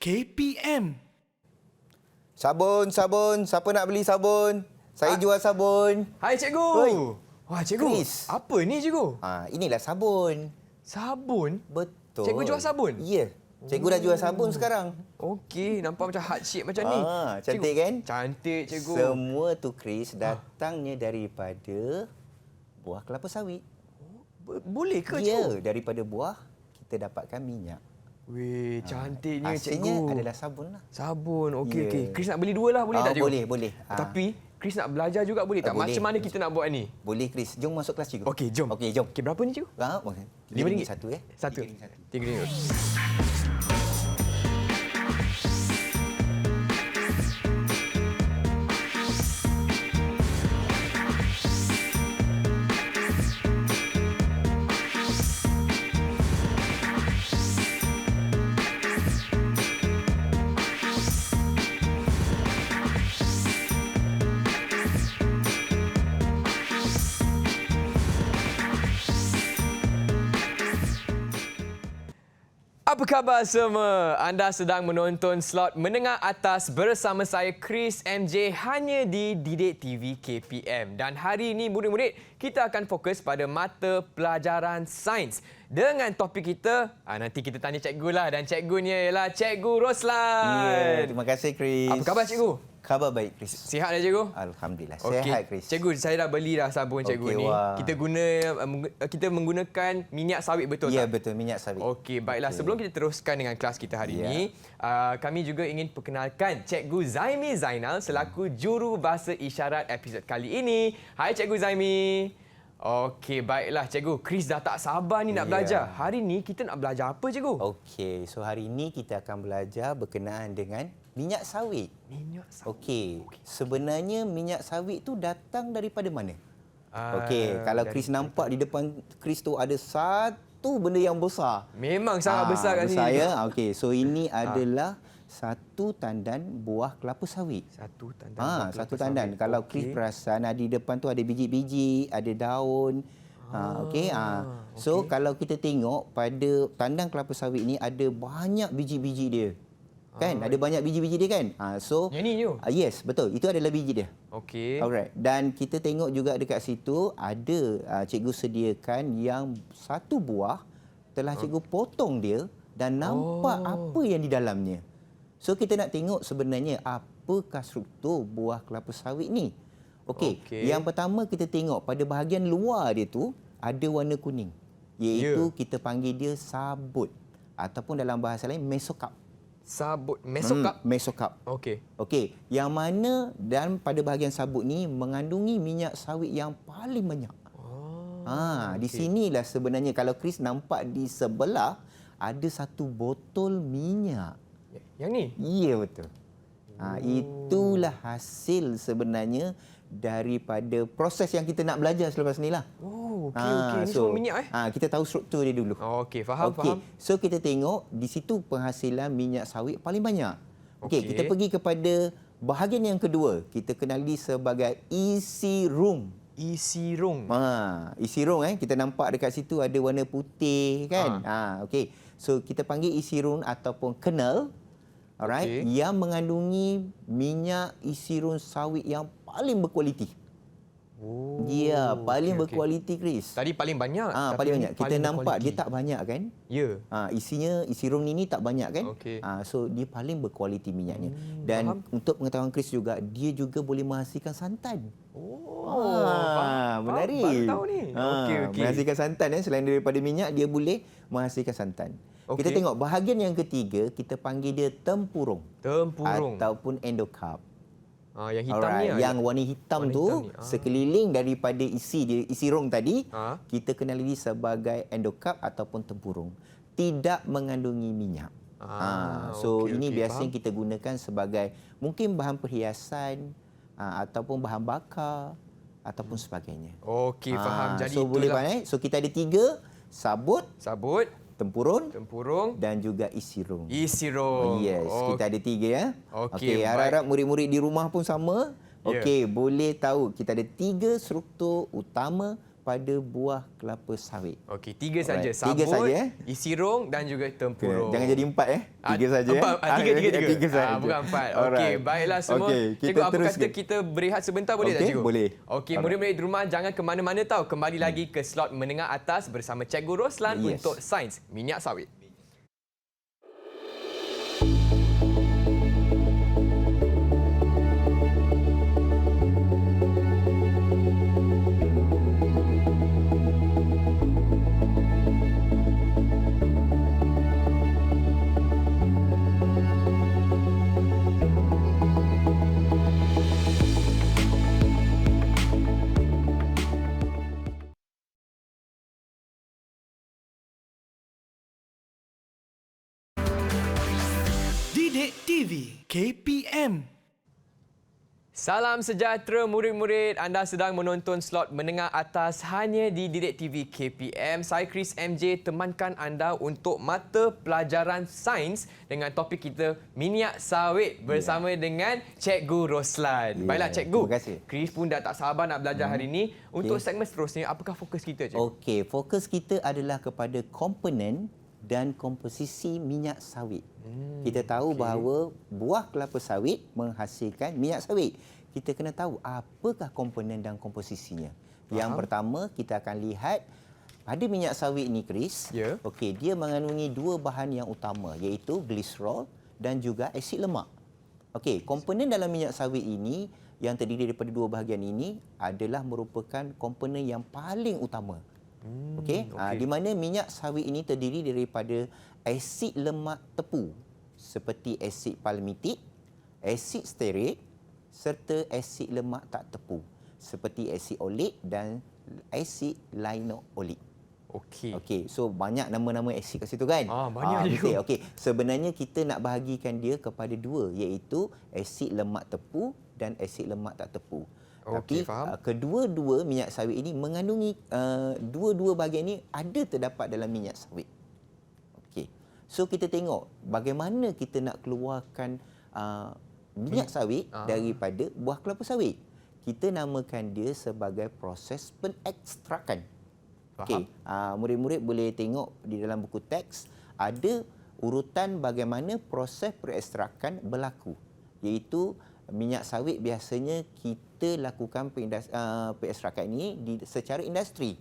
KPM. Sabun. Siapa nak beli sabun? Saya jual sabun. Hai cikgu. Oi. Wah cikgu. Chris. Apa ni cikgu? Inilah sabun. Sabun? Betul. Cikgu jual sabun? Ya. Cikgu dah jual sabun sekarang. Okey, nampak macam heart shape macam ni. Cantik cikgu. kan? Cantik cikgu. Semua tu Chris datangnya daripada buah kelapa sawit. Boleh ke Ya, cikgu? daripada buah kita dapatkan minyak. Weh, cantiknya Hasilnya cikgu. adalah sabun lah. Sabun. Okey Ya. okey. Chris nak beli dua lah, boleh tak cikgu? Boleh. Tapi Chris nak belajar juga boleh tak? Boleh. Macam mana kita nak buat ni? Boleh Chris. Jom masuk kelas cikgu. Okey, jom. Okey, jom. Okey, berapa ni cikgu? RM5 satu ya. Satu. RM3. Apa khabar semua? Anda sedang menonton slot menengah atas bersama saya Chris MJ hanya di Didik TV KPM. Dan hari ini murid-murid kita akan fokus pada mata pelajaran sains. Dengan topik kita, nanti kita tanya cikgu lah dan cikgunya ialah Cikgu Roslan. Ya, terima kasih Chris. Apa khabar cikgu? Khabar baik Chris. Sihat dah cikgu? Alhamdulillah. Okey. Sihat Chris. Cikgu, saya dah beli dah sabun cikgu Okey, ni. wah. Kita menggunakan minyak sawit betul Ya, tak? betul. Minyak sawit. Okey, baiklah. Sebelum kita teruskan dengan kelas kita hari Ya. ini, kami juga ingin perkenalkan Cikgu Zaimi Zainal selaku juru bahasa isyarat episod kali ini. Hai Cikgu Zaimi. Okey, baiklah Cikgu. Chris dah tak sabar ni nak belajar. Hari ni kita nak belajar apa Cikgu? Okey, so hari ini kita akan belajar berkenaan dengan minyak sawit. Minyak sawit. Okey, sebenarnya minyak sawit tu datang daripada mana? Ah, Okey, kalau Chris nampak di depan Chris tu ada satu benda yang besar. Memang sangat besar kat sini. Saya, okey, so ini adalah satu tandan buah kelapa sawit. Satu tandan. Satu tandan. Kalau Chris perasan di depan tu ada biji-biji, ada daun. Okey. So kalau kita tengok pada tandan kelapa sawit ni ada banyak biji-biji dia. Kan? Ada banyak biji-biji dia kan? So Yang ni je? yes, betul. Itu adalah biji dia. Okey. Alright. Dan kita tengok juga dekat situ ada cikgu sediakan yang satu buah telah cikgu potong dia dan nampak apa yang di dalamnya. So kita nak tengok sebenarnya apakah struktur buah kelapa sawit ni. Okey. Yang pertama kita tengok pada bahagian luar dia tu ada warna kuning. Iaitu kita panggil dia sabut ataupun dalam bahasa lain mesokap. Sabut. Mesokap? Mesokap. Okey. Okey, yang mana dan pada bahagian sabut ni mengandungi minyak sawit yang paling banyak. Di sinilah sebenarnya kalau Chris nampak di sebelah ada satu botol minyak. Yang ni? Ya, betul. Itulah hasil sebenarnya daripada proses yang kita nak belajar selepas ni lah. Okey. Ini semua minyak Kita tahu struktur dia dulu. Okey, faham. So kita tengok di situ penghasilan minyak sawit paling banyak. Okey, kita pergi kepada bahagian yang kedua. Kita kenali sebagai isi rung. Isi rung. Isi rung kita nampak dekat situ ada warna putih kan. Okey. So kita panggil isi rung ataupun kernel. Alright, yang mengandungi minyak isi rung sawit yang paling berkualiti. Ya, paling berkualiti Chris. Tadi paling banyak. Paling banyak. Kita nampak dia tak banyak kan? Ya. Isinya isi rung ni tak banyak kan? Okey. So dia paling berkualiti minyaknya. Dan untuk pengetahuan Chris juga, dia juga boleh menghasilkan santan. Menarik. Baru tahu ni. Okey. Menghasilkan santan selain daripada minyak, dia boleh menghasilkan santan. Kita tengok bahagian yang ketiga, kita panggil dia tempurung. Tempurung. Ataupun endokarp. Yang hitam ni. Yang warna hitam tu sekeliling daripada isi rung tadi, kita kenali dia sebagai endokarp ataupun tempurung. Tidak mengandungi minyak. So ini biasanya kita gunakan sebagai mungkin bahan perhiasan ataupun bahan bakar ataupun sebagainya. Okey, faham. Jadi so boleh faham. So kita ada 3, sabut, tempurung dan juga isi rung. Isi rung. Yes, kita ada 3 ya. Okey, harap-harap murid-murid di rumah pun sama. Okey, boleh tahu kita ada 3 struktur utama pada buah kelapa sawit. Okey, 3 saja. Alright, Sabut, 3 saja, isirung dan juga tempurung. Jangan jadi 4 3 saja. Tiga saja. bukan 4. Okey, Alright. baiklah semua. Okey, Cikgu, apa terus kata kita berehat sebentar boleh tak, Okey, Cikgu? boleh. Okey, murid-murid di rumah jangan ke mana-mana tahu. Kembali lagi ke slot menengah atas bersama Cikgu Roslan Yes. untuk Sains Minyak Sawit. Didik TV KPM. Salam sejahtera murid-murid. Anda sedang menonton slot menengah atas hanya di Didik TV KPM. Saya Chris MJ temankan anda untuk mata pelajaran sains dengan topik kita minyak sawit bersama dengan Cikgu Roslan. Baiklah Cikgu. Terima kasih. Chris pun dah tak sabar nak belajar hari ini. Untuk segmen seterusnya, apakah fokus kita, Cikgu? Okey, fokus kita adalah kepada komponen dan komposisi minyak sawit. Kita tahu bahawa buah kelapa sawit menghasilkan minyak sawit. Kita kena tahu apakah komponen dan komposisinya. Yang pertama, kita akan lihat pada minyak sawit ni, Chris. Ya. Okey, dia mengandungi dua bahan yang utama, iaitu gliserol dan juga asid lemak. Okey, komponen dalam minyak sawit ini yang terdiri daripada dua bahagian ini adalah merupakan komponen yang paling utama. Okey, di mana minyak sawit ini terdiri daripada asid lemak tepu seperti asid palmitik, asid stearik serta asid lemak tak tepu seperti asid olik dan asid linoolik. Okey. Okey, so banyak nama-nama asid kat situ kan? Banyak juga. Okey, sebenarnya kita nak bahagikan dia kepada dua, iaitu asid lemak tepu dan asid lemak tak tepu. Okey, Tapi faham. kedua-dua minyak sawit ini mengandungi dua-dua bahagian ini ada terdapat dalam minyak sawit. Okey. So kita tengok bagaimana kita nak keluarkan minyak sawit daripada buah kelapa sawit. Kita namakan dia sebagai proses pengekstrakan. Okey, murid-murid boleh tengok di dalam buku teks ada urutan bagaimana proses pengekstrakan berlaku, iaitu minyak sawit biasanya kita lakukan pengekstrakan ini secara industri.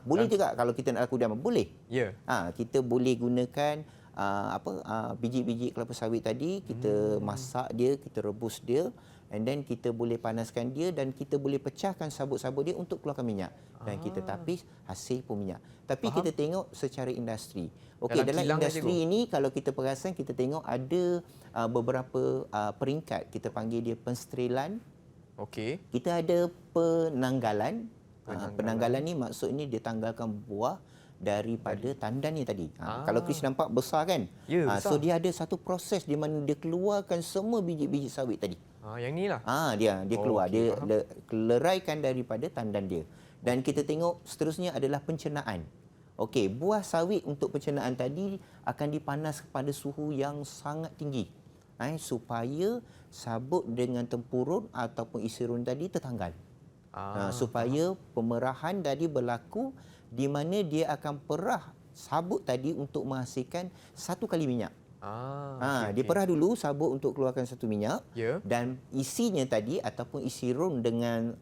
Boleh juga kalau kita nak lakukan boleh. Ya. Kita boleh gunakan biji-biji kelapa sawit tadi, kita masak dia, kita rebus dia, and then kita boleh panaskan dia dan kita boleh pecahkan sabut-sabut dia untuk keluarkan minyak dan kita tapis hasil pun minyak. Tapi kita tengok secara industri. Okey, dalam industri ini kalau kita perasan kita tengok ada beberapa peringkat. Kita panggil dia pensterilan. Okey. Kita ada penanggalan. Penanggalan ni maksudnya dia tanggalkan buah daripada tandan ni tadi. Kalau Chris nampak besar kan? Ya, besar. So dia ada satu proses di mana dia keluarkan semua biji-biji sawit tadi. Yang ni lah. Dia keluar, okey, dia leraikan daripada tandan dia. Dan kita tengok seterusnya adalah pencernaan. Okey, buah sawit untuk pencernaan tadi akan dipanas kepada suhu yang sangat tinggi. Supaya sabut dengan tempurun ataupun isirun tadi tertanggal. Supaya pemerahan tadi berlaku di mana dia akan perah sabut tadi untuk menghasilkan satu kali minyak. Dia perah dulu sabut untuk keluarkan satu minyak, dan isinya tadi ataupun isi rum dengan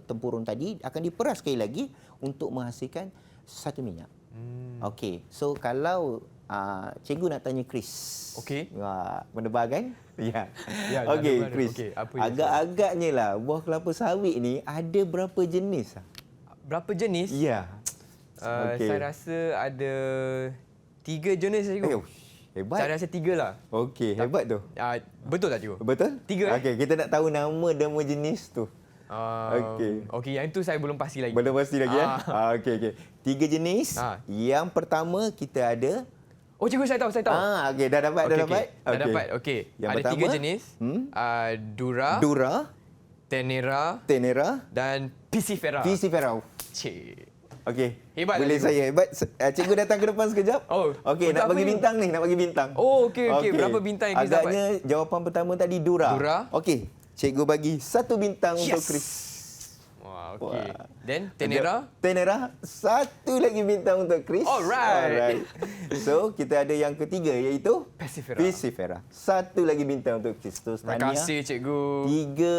tempurun tadi akan diperah sekali lagi untuk menghasilkan satu minyak. Okey, so kalau cikgu nak tanya Chris. Okey. Menebak kan? Ya. mana? Okey, Chris. Okey, apa yang agak-agaknya lah buah kelapa sawit ni ada berapa jenis? Berapa jenis? Ya. Saya rasa ada 3 jenis, Cikgu. Hebat. Saya rasa 3 lah. Okey, hebat tu. Betul tak, Cikgu? Betul? 3. Okey, kita nak tahu nama jenis tu. Okey, yang itu saya belum pasti lagi. Belum pasti lagi ya? Okey. 3 jenis. Yang pertama kita ada. Oh, Cikgu, saya tahu. Okey, dah dapat. Dah dapat. Okey. Yang ada pertama, 3 jenis. Dura, Tenera dan Piscifera. Cik. Okey. Hebat boleh lah, saya hebat. Cikgu datang ke depan sekejap. Okey, nak bagi bintang ni, nak bagi bintang. Oh, okey. Berapa bintang yang Chris dapat? Agaknya jawapan pertama tadi Dura. Okey, cikgu bagi 1 bintang untuk Chris. Okey. Then Tenera? Tenera, satu lagi bintang untuk Chris. Alright. So, kita ada yang ketiga iaitu Persifera. Persifera. Satu lagi bintang untuk Chris. Terima kasih cikgu. Tiga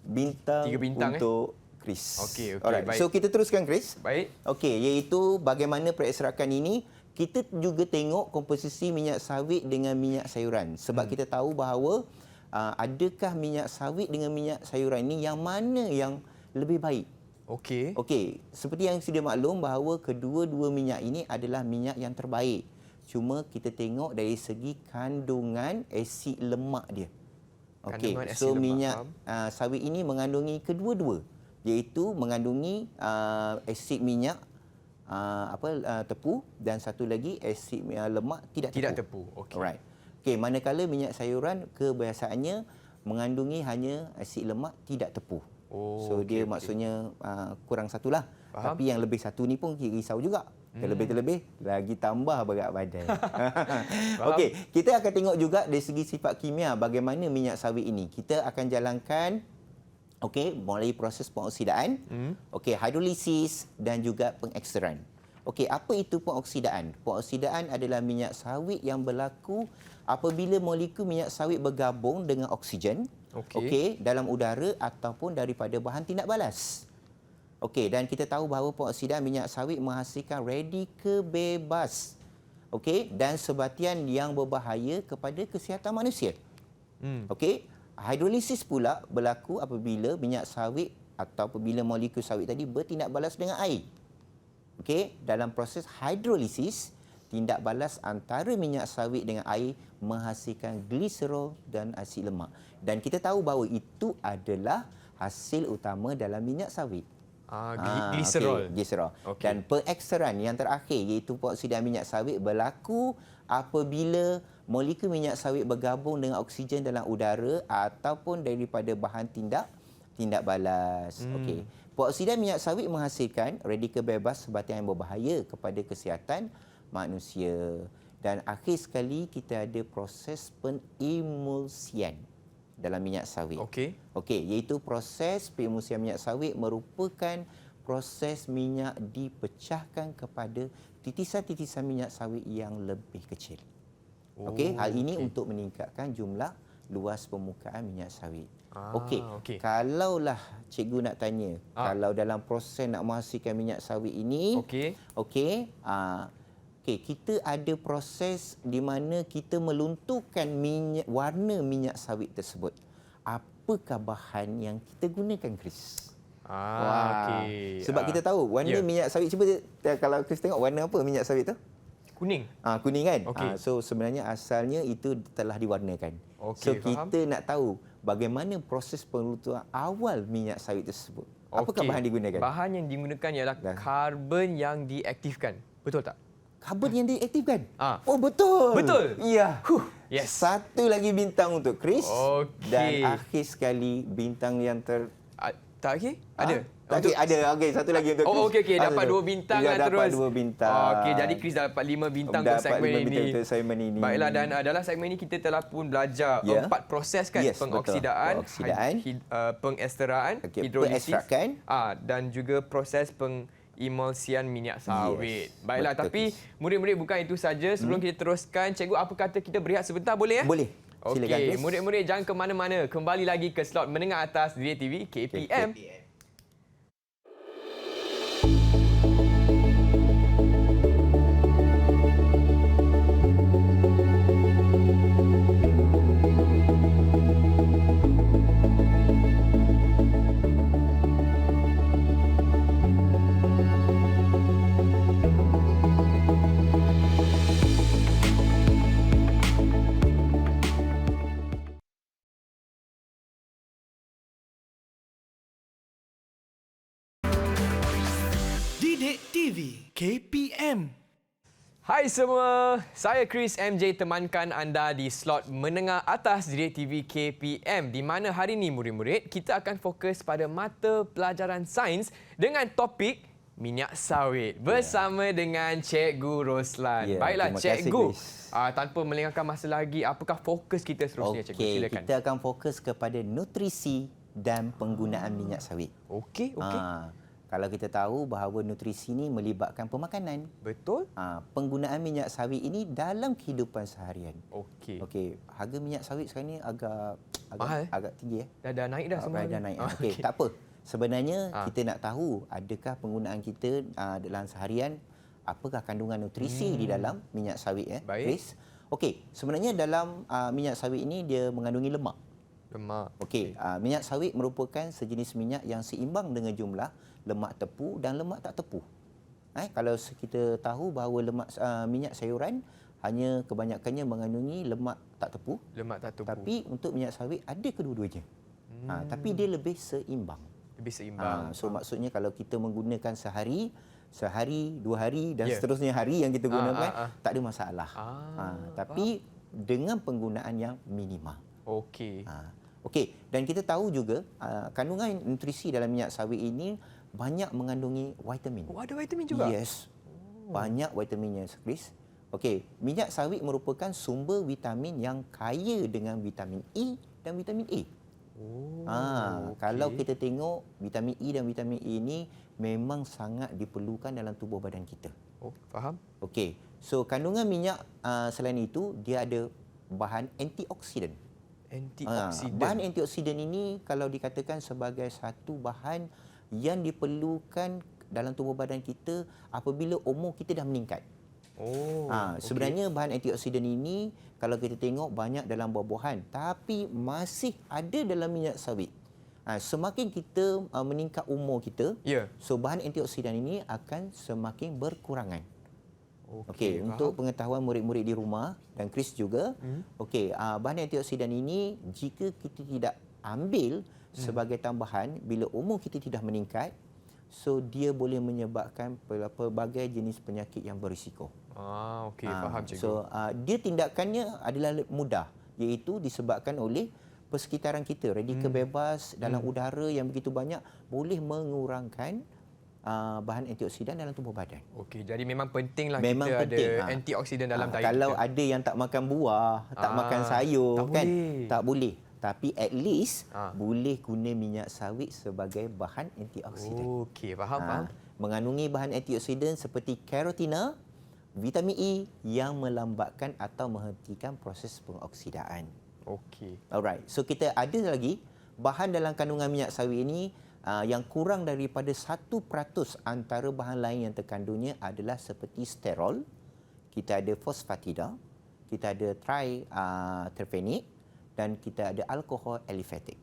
bintang eh? untuk Chris. Okey, Alright. baik. So, kita teruskan Chris. Baik. Okey, iaitu bagaimana perasrakan ini kita juga tengok komposisi minyak sawit dengan minyak sayuran. Sebab kita tahu bahawa adakah minyak sawit dengan minyak sayuran ini yang mana yang lebih baik. Okey. Okey, seperti yang sedia maklum bahawa kedua-dua minyak ini adalah minyak yang terbaik. Cuma kita tengok dari segi kandungan asid lemak dia. Okey, Kandungan asid so lemak, minyak faham. sawit ini mengandungi kedua-dua, iaitu mengandungi asid minyak tepu dan satu lagi asid lemak tidak tepu. Tidak tepu. Okey. Alright. Okey, manakala minyak sayuran kebiasaannya mengandungi hanya asid lemak tidak tepu. Oh, So okey, dia okey. maksudnya kurang satulah. Faham. Tapi yang lebih satu ni pun risau juga. Terlebih-terlebih lagi tambah berat badan. Okey, kita akan tengok juga dari segi sifat kimia bagaimana minyak sawit ini. Kita akan jalankan mulai proses pengoksidaan, hidrolisis dan juga pengekstran. Okey, apa itu pengoksidaan? Pengoksidaan adalah minyak sawit yang berlaku apabila molekul minyak sawit bergabung dengan oksigen dalam udara ataupun daripada bahan tindak balas. Okey, dan kita tahu bahawa pengoksidaan minyak sawit menghasilkan radikal bebas. Okey, dan sebatian yang berbahaya kepada kesihatan manusia. Okey, hidrolisis pula berlaku apabila minyak sawit atau apabila molekul sawit tadi bertindak balas dengan air. Okey, dalam proses hidrolisis, tindak balas antara minyak sawit dengan air menghasilkan gliserol dan asid lemak. Dan kita tahu bahawa itu adalah hasil utama dalam minyak sawit. Gliserol. Gliserol. Okey. Dan pengekstran yang terakhir iaitu pengoksidaan minyak sawit berlaku apabila molekul minyak sawit bergabung dengan oksigen dalam udara ataupun daripada bahan tindak balas. Okey. Pengoksidaan minyak sawit menghasilkan radikal bebas sebatian yang berbahaya kepada kesihatan manusia. Dan akhir sekali kita ada proses pengemulsian dalam minyak sawit. Okey. Okey, iaitu proses pengemulsian minyak sawit merupakan proses minyak dipecahkan kepada titisan-titisan minyak sawit yang lebih kecil. Okey, hal ini untuk meningkatkan jumlah luas permukaan minyak sawit. Okey. Kalaulah cikgu nak tanya, kalau dalam proses nak menghasilkan minyak sawit ini, kita ada proses di mana kita melunturkan warna minyak sawit tersebut. Apakah bahan yang kita gunakan, Chris? Sebab kita tahu warna minyak sawit, cuba kalau Chris tengok warna apa minyak sawit tu? Kuning. Kuning kan? Okey. So sebenarnya asalnya itu telah diwarnakan. So kita nak tahu bagaimana proses pelunturan awal minyak sawit tersebut. Apakah bahan digunakan? Bahan yang digunakan ialah karbon yang diaktifkan. Betul tak? Karbon yang diaktifkan? Oh, betul. Betul? Ya. Yes. Satu lagi bintang untuk Chris. Okey. Dan akhir sekali bintang yang tak lagi? Ada? Ada. Okey, satu lagi untuk Chris. Okey. Dapat 2 bintang lah terus. Dapat 2 bintang. Okey, jadi Chris dah dapat 5 bintang untuk segmen ini. Baiklah, dan dalam segmen ini kita telah pun belajar 4 proses kan. Pengoksidaan, pengesteran, hidrolisis dan juga proses pengemulsian minyak sawit. Baiklah, tapi murid-murid bukan itu saja. Sebelum kita teruskan, cikgu apa kata kita berehat sebentar boleh ya? Boleh. Okey, murid-murid jangan ke mana-mana. Kembali lagi ke slot menengah atas Didik TV KPM. Didik TV KPM. Hai semua, saya Chris MJ temankan anda di slot menengah atas Didik TV KPM di mana hari ini murid-murid kita akan fokus pada mata pelajaran sains dengan topik minyak sawit bersama dengan Cikgu Roslan. Baiklah Cikgu, tanpa melengahkan masa lagi, apakah fokus kita seterusnya Cikgu? Silakan. Kita akan fokus kepada nutrisi dan penggunaan minyak sawit. Okey. Kalau kita tahu bahawa nutrisi ini melibatkan pemakanan. Betul. Penggunaan minyak sawit ini dalam kehidupan seharian. Okey. Okey, harga minyak sawit sekarang ni agak Mahal, agak tinggi Dah naik dah semua. Dah naik. Okey, tak apa. Sebenarnya kita nak tahu adakah penggunaan kita dalam seharian, apakah kandungan nutrisi di dalam minyak sawit Baik. Chris? Okey, sebenarnya dalam minyak sawit ini dia mengandungi lemak. Lemak. Okey, minyak sawit merupakan sejenis minyak yang seimbang dengan jumlah lemak tepu dan lemak tak tepu. Kalau kita tahu bahawa minyak sayuran hanya kebanyakannya mengandungi lemak tak tepu. Lemak tak tepu. Tapi untuk minyak sawit ada kedua-duanya. Tapi dia lebih seimbang. Lebih seimbang. So maksudnya kalau kita menggunakan sehari, 2 hari dan seterusnya hari yang kita gunakan, tak ada masalah. Tapi dengan penggunaan yang minima. Okey. Okey, dan kita tahu juga kandungan nutrisi dalam minyak sawit ini banyak mengandungi vitamin. Oh, ada vitamin juga? Yes. Banyak vitaminnya, Chris. Okey, minyak sawit merupakan sumber vitamin yang kaya dengan vitamin E dan vitamin A. Kalau kita tengok vitamin E dan vitamin A ini memang sangat diperlukan dalam tubuh badan kita. Oh, faham. Okey. So kandungan minyak selain itu dia ada bahan antioksidan. Antioksidan. Bahan antioksidan ini kalau dikatakan sebagai satu bahan yang diperlukan dalam tubuh badan kita apabila umur kita dah meningkat. Sebenarnya bahan antioksidan ini kalau kita tengok banyak dalam buah-buahan tapi masih ada dalam minyak sawit. Semakin kita meningkat umur kita, so bahan antioksidan ini akan semakin berkurangan. Okey, untuk pengetahuan murid-murid di rumah dan Chris juga, bahan antioksidan ini jika kita tidak ambil sebagai tambahan bila umur kita tidak meningkat, so dia boleh menyebabkan pelbagai jenis penyakit yang berisiko. Okey, faham cikgu. So dia tindakannya adalah mudah, iaitu disebabkan oleh persekitaran kita, radikal bebas dalam udara yang begitu banyak boleh mengurangkan bahan antioksidan dalam tubuh badan. Okey, jadi memang pentinglah memang kita penting. ada antioksidan dalam diet kalau kita. ada yang tak makan buah, tak makan sayur, tak kan? boleh. Tak boleh. Tapi at least boleh guna minyak sawit sebagai bahan antioksidan. Okey, faham. Mengandungi bahan antioksidan seperti karotina, vitamin E yang melambatkan atau menghentikan proses pengoksidaan. Okey. Alright. So kita ada lagi bahan dalam kandungan minyak sawit ini yang kurang daripada 1% antara bahan lain yang terkandungnya adalah seperti sterol, kita ada fosfatida, kita ada triterpenic dan kita ada alkohol aliphatic.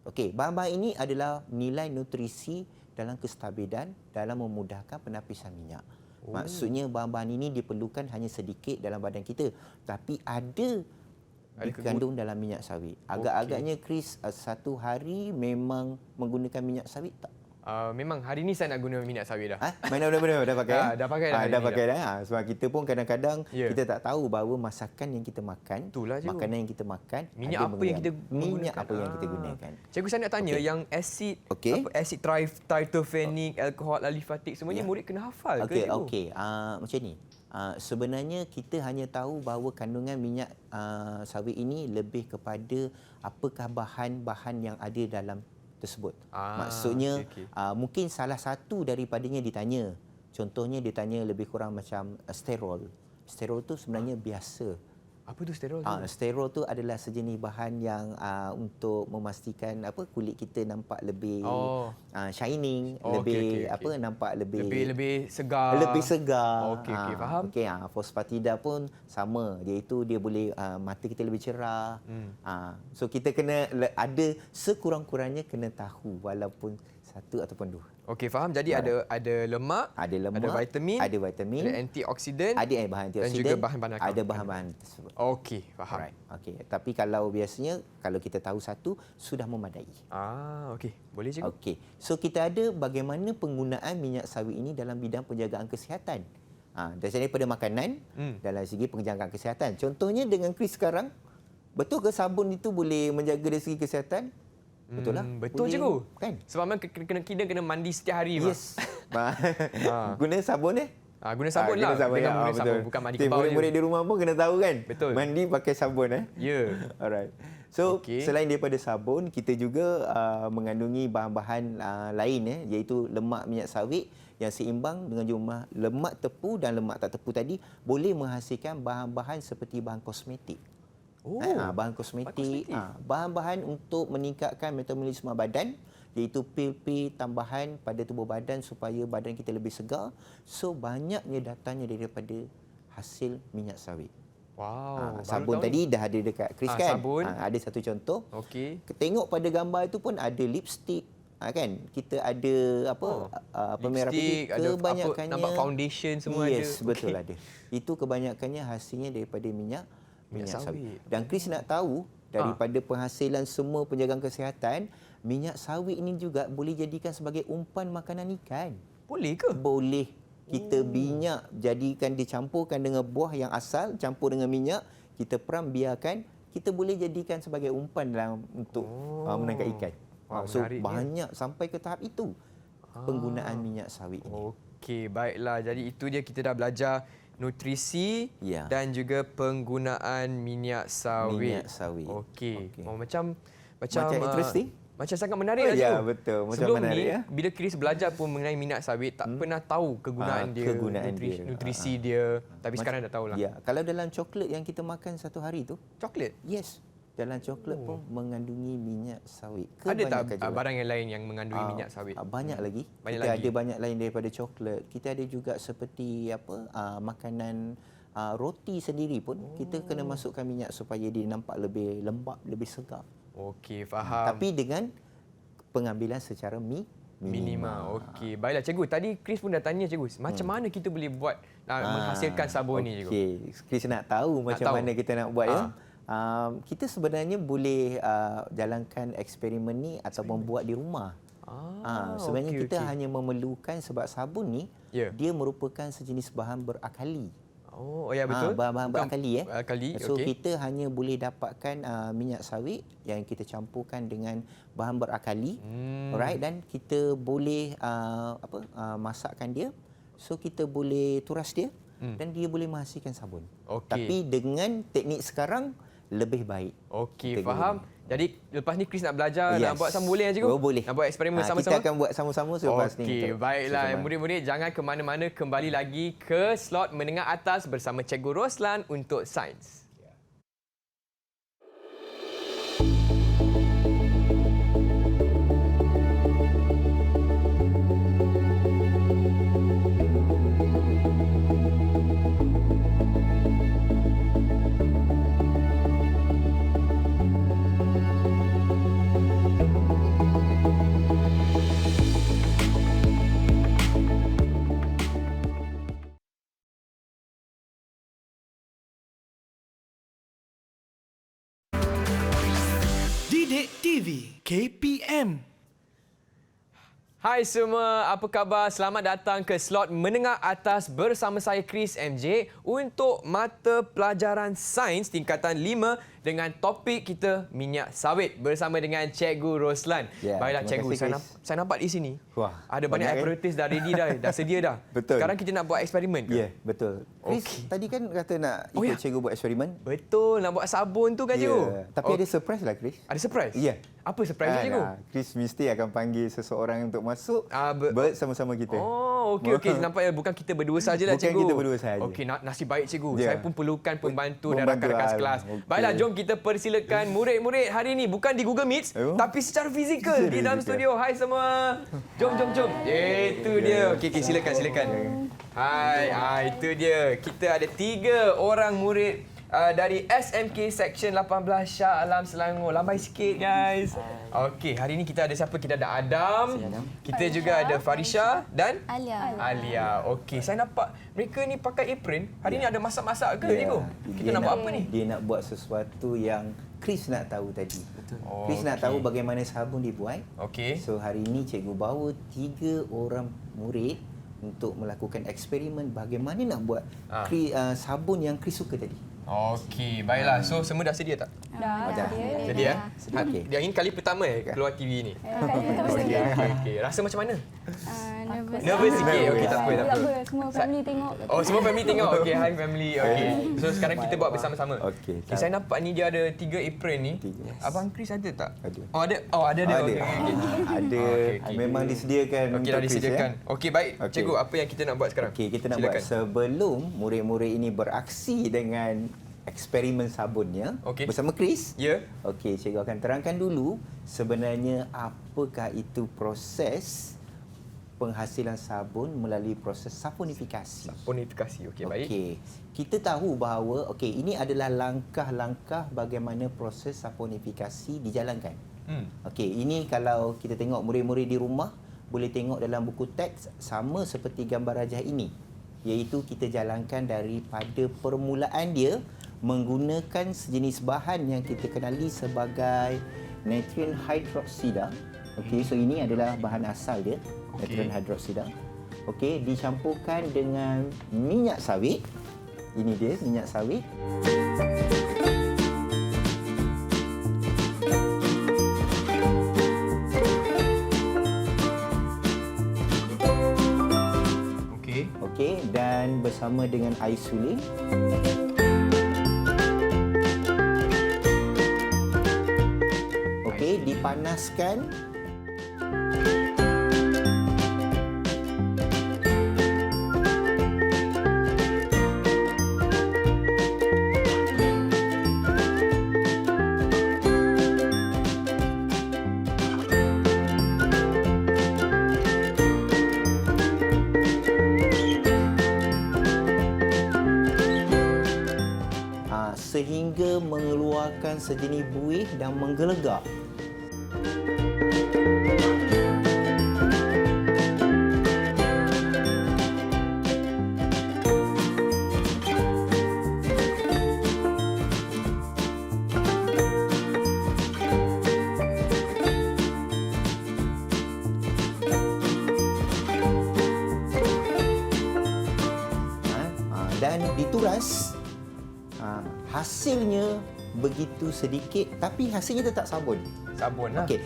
Okey, bahan-bahan ini adalah nilai nutrisi dalam kestabilan dalam memudahkan penapisan minyak. Maksudnya bahan-bahan ini diperlukan hanya sedikit dalam badan kita, tapi ada dikandung dalam minyak sawit. Agak-agaknya Chris, satu hari memang menggunakan minyak sawit tak? Memang hari ni saya nak guna minyak sawit dah. Mana dah pakai? Dah pakai dah. Dah pakai dah. Sebab kita pun kadang-kadang kita tak tahu bahawa masakan yang kita makan, makanan yang kita makan, minyak apa yang kita minyak apa yang kita gunakan. Cikgu, saya nak tanya yang asid asid tritofenic, alkohol aliphatic semuanya murid kena hafal ke cikgu? Okey. Macam ni. Sebenarnya kita hanya tahu bahawa kandungan minyak sawit ini lebih kepada apakah bahan-bahan yang ada dalam tersebut. Maksudnya mungkin salah satu daripadanya ditanya. Contohnya ditanya lebih kurang macam sterol. Sterol tu sebenarnya biasa. Apa tu sterol? Sterol tu adalah sejenis bahan yang untuk memastikan kulit kita nampak lebih shining, nampak lebih segar. Lebih segar. Okey, faham. Fosfatida pun sama, iaitu dia boleh mata kita lebih cerah. So kita kena ada sekurang-kurangnya kena tahu walaupun satu ataupun dua. Okey, faham. Jadi ada lemak, ada vitamin, ada antioksidan, ada bahan antioksidan dan juga bahan-bahan makanan. Ada bahan-bahan tersebut. Okey, faham. Alright. Okey, tapi kalau biasanya kalau kita tahu satu sudah memadai. Okey. Boleh cikgu? Okey. So kita ada bagaimana penggunaan minyak sawit ini dalam bidang penjagaan kesihatan. Daripada makanan, dalam segi penjagaan kesihatan. Contohnya dengan Chris sekarang, betul ke sabun itu boleh menjaga dari segi kesihatan? Betul lah. Betul cikgu. Kan? Sebab memang kena mandi setiap hari. Yes. Guna sabun Guna sabun lah. Guna sabun, Dengan ya. guna sabun, Betul. bukan mandi Okay, kebau je. murid-murid di rumah pun kena tahu kan? Betul. Mandi pakai sabun. Ya. Alright. So, Okey. selain daripada sabun, kita juga mengandungi bahan-bahan lain iaitu lemak minyak sawit yang seimbang dengan jumlah lemak tepu dan lemak tak tepu tadi boleh menghasilkan bahan-bahan seperti bahan kosmetik. Oh. Bahan kosmetik, kosmetik. bahan-bahan untuk meningkatkan metabolisme badan iaitu pil-pil tambahan pada tubuh badan supaya badan kita lebih segar. So, banyaknya datangnya daripada hasil minyak sawit. Wow. Sabun baru tahu tadi dah ada dekat Chris kan? sabun. Ada satu contoh. ni. Okey. Tengok pada gambar itu pun ada lipstick. Kan? Kita ada pemerah Lipstick, putih. ada Kebanyakannya nampak foundation semua ada. Yes, betul Okey. ada. Itu kebanyakannya hasilnya daripada minyak Minyak sawit. sawit. Dan Chris nak tahu daripada penghasilan semua penjagaan kesihatan, minyak sawit ini juga boleh jadikan sebagai umpan makanan ikan. Boleh ke? Boleh. Kita minyak jadikan dicampurkan dengan buah yang asal, campur dengan minyak, kita peram biarkan, kita boleh jadikan sebagai umpan dalam untuk menangkap ikan. Wah, So menariknya. banyak sampai ke tahap itu penggunaan minyak sawit ini. Okey, baiklah. Jadi itu dia, kita dah belajar nutrisi Ya. dan juga penggunaan minyak sawit. Minyak sawit. Okey. Okey. Oh, macam Interesting. Macam sangat menarik Oh, lah, ya, cikgu. betul. Macam Sebelum menarik, ni, ya. bila Chris belajar pun mengenai minyak sawit, tak pernah tahu kegunaan dia, kegunaan dia. nutrisi dia. Tapi sekarang dah tahulah. Ya, kalau dalam coklat yang kita makan satu hari tu, Coklat. yes, dalam coklat pun mengandungi minyak sawit. Ada tak Kebanyakan juga. barang yang lain yang mengandungi minyak sawit? Banyak lagi. Banyak Kita lagi. ada banyak lain daripada coklat. Kita ada juga seperti makanan roti sendiri pun kita kena masukkan minyak supaya dia nampak lebih lembap, lebih segar. Okey, faham. Tapi dengan pengambilan secara Minima. Okey. Baiklah cikgu, tadi Chris pun dah tanya cikgu, macam mana kita boleh buat menghasilkan sabun ni cikgu? Okey, Chris nak tahu macam tahu. mana kita nak buat ya. Kita sebenarnya boleh jalankan eksperimen ni atau membuat di rumah. Sebenarnya okey, kita okey. hanya memerlukan sebab sabun ni Ya. dia merupakan sejenis bahan berakali. Oh, ya betul. Bahan-bahan Bukan berakali Akali, So okey. kita hanya boleh dapatkan minyak sawit yang kita campurkan dengan bahan berakali. Alright, dan kita boleh masakkan dia. So kita boleh turas dia dan dia boleh menghasilkan sabun. Okey. Tapi dengan teknik sekarang lebih baik. Okey, Kita faham. Jadi lepas ni Chris nak belajar, nak Yes. buat sama boleh cikgu? Oh, boleh. Nak buat eksperimen Kita sama-sama? akan buat sama-sama selepas ni. Okey, baiklah. Sama-sama. Murid-murid jangan ke mana-mana, kembali lagi ke slot menengah atas bersama Cikgu Roslan untuk Sains. Didik TV KPM. Hai semua, apa khabar? Selamat datang ke slot menengah atas bersama saya Chris MJ untuk mata pelajaran sains tingkatan 5 dengan topik kita minyak sawit bersama dengan Cikgu Roslan. Ya, Baiklah terima Cikgu, kasih, saya, Chris. saya nampak di sini. Wah, ada banyak banyak, kan? apparatus dah ready dah sedia dah. Betul. Sekarang kita nak buat eksperimen ke? Ya, betul. Chris, Okey. tadi kan kata nak Oh, ikut ya. cikgu buat eksperimen. Betul, nak buat sabun tu kan Cikgu? Ya, tapi ada surprise lah, Chris. Ada surprise? Ya. Apa surprise tu, Cikgu? Chris mesti akan panggil seseorang untuk masuk bersama-sama kita. Oh, okey. Nampaknya bukan kita berdua sajalah, Bukan Cikgu. kita berdua sahaja. Okey, nasib baik, Cikgu. Ya. Saya pun perlukan pembantu dan Pembantu, rakan-rakan sekelas. okey. Baiklah, jom kita persilakan murid-murid hari ini bukan di Google Meet, tapi secara fizikal di dalam studio. Hai semua. Jom. Itu dia. Okey, silakan. Hai, itu dia. Kita ada 3 orang murid dari SMK Section 18 Shah Alam Selangor. Lambai sikit guys. Okey, hari ini kita ada siapa? Kita ada Adam. Kita juga ada Farisha dan Alia. Okey, saya nampak mereka ni pakai apron. Hari ini ada masak-masak ke, Cikgu? Kita nak buat apa ni? Dia nak buat sesuatu yang Chris nak tahu tadi. Chris nak tahu bagaimana sabun dibuat. Okey. So hari ini cikgu bawa 3 orang murid untuk melakukan eksperimen bagaimana nak buat sabun yang Chris suka tadi. Okey, baiklah. So semua dah sedia tak? Dah. Sedia? Okey. Yang ini kali pertama keluar TV ni. Kali pertama sekali. Okey. Rasa macam mana? Nervous nervous. Nervous sikit. Okey, tak apa, tak apa. Semua family tengok. Oh, semua family tengok. Okey, hi family. Okey. So sekarang kita buat bersama-sama. Okey. Saya nampak ni dia ada 3 apron ni. Yes. Abang Chris ada tak? Ada. Oh, ada. Oh, ada. Ada. Okey, okey. Ada. okey. Memang disediakan Okey, dah untuk Chris, disediakan. Okey, baik. Okey. Cikgu, apa yang kita nak buat sekarang? Okey, kita nak buat sebelum murid-murid ini beraksi dengan eksperimen sabunnya Okey. bersama Chris. Ya. Okey, cikgu akan terangkan dulu sebenarnya apakah itu proses penghasilan sabun melalui proses saponifikasi. Saponifikasi. Okey, baik. Okey. Kita tahu bahawa ini adalah langkah-langkah bagaimana proses saponifikasi dijalankan. Okey, ini kalau kita tengok murid-murid di rumah boleh tengok dalam buku teks sama seperti gambar rajah ini, iaitu kita jalankan daripada permulaan dia menggunakan sejenis bahan yang kita kenali sebagai natrium hydroxida. Okey, so ini adalah bahan asal dia, natrium hydroxida. Okey, dicampurkan dengan minyak sawit. Ini dia minyak sawit. Okey. Okey, dan bersama dengan air suling. Okey, dipanaskan. Sehingga mengeluarkan sejenis buih dan menggelegak. Dan dituras. Hasilnya begitu sedikit tapi hasilnya tetap sabun. Sabun lah. Okey.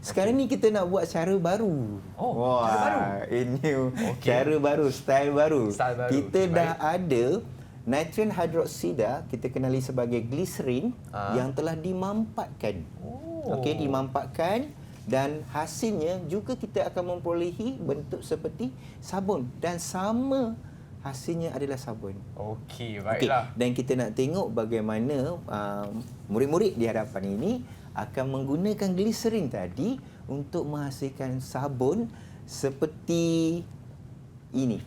Sekarang ni kita nak buat cara baru. Oh, wah, cara baru. Ini Okey. cara baru, style baru. Style baru. Kita Okey, dah baik. ada natrium hydroxida, kita kenali sebagai glycerin yang telah dimampatkan. Okey, dimampatkan dan hasilnya juga kita akan memperolehi bentuk seperti sabun dan sama hasilnya adalah sabun. Okey, Okey, baiklah. dan kita nak tengok bagaimana murid-murid di hadapan ini akan menggunakan glycerin tadi untuk menghasilkan sabun seperti ini.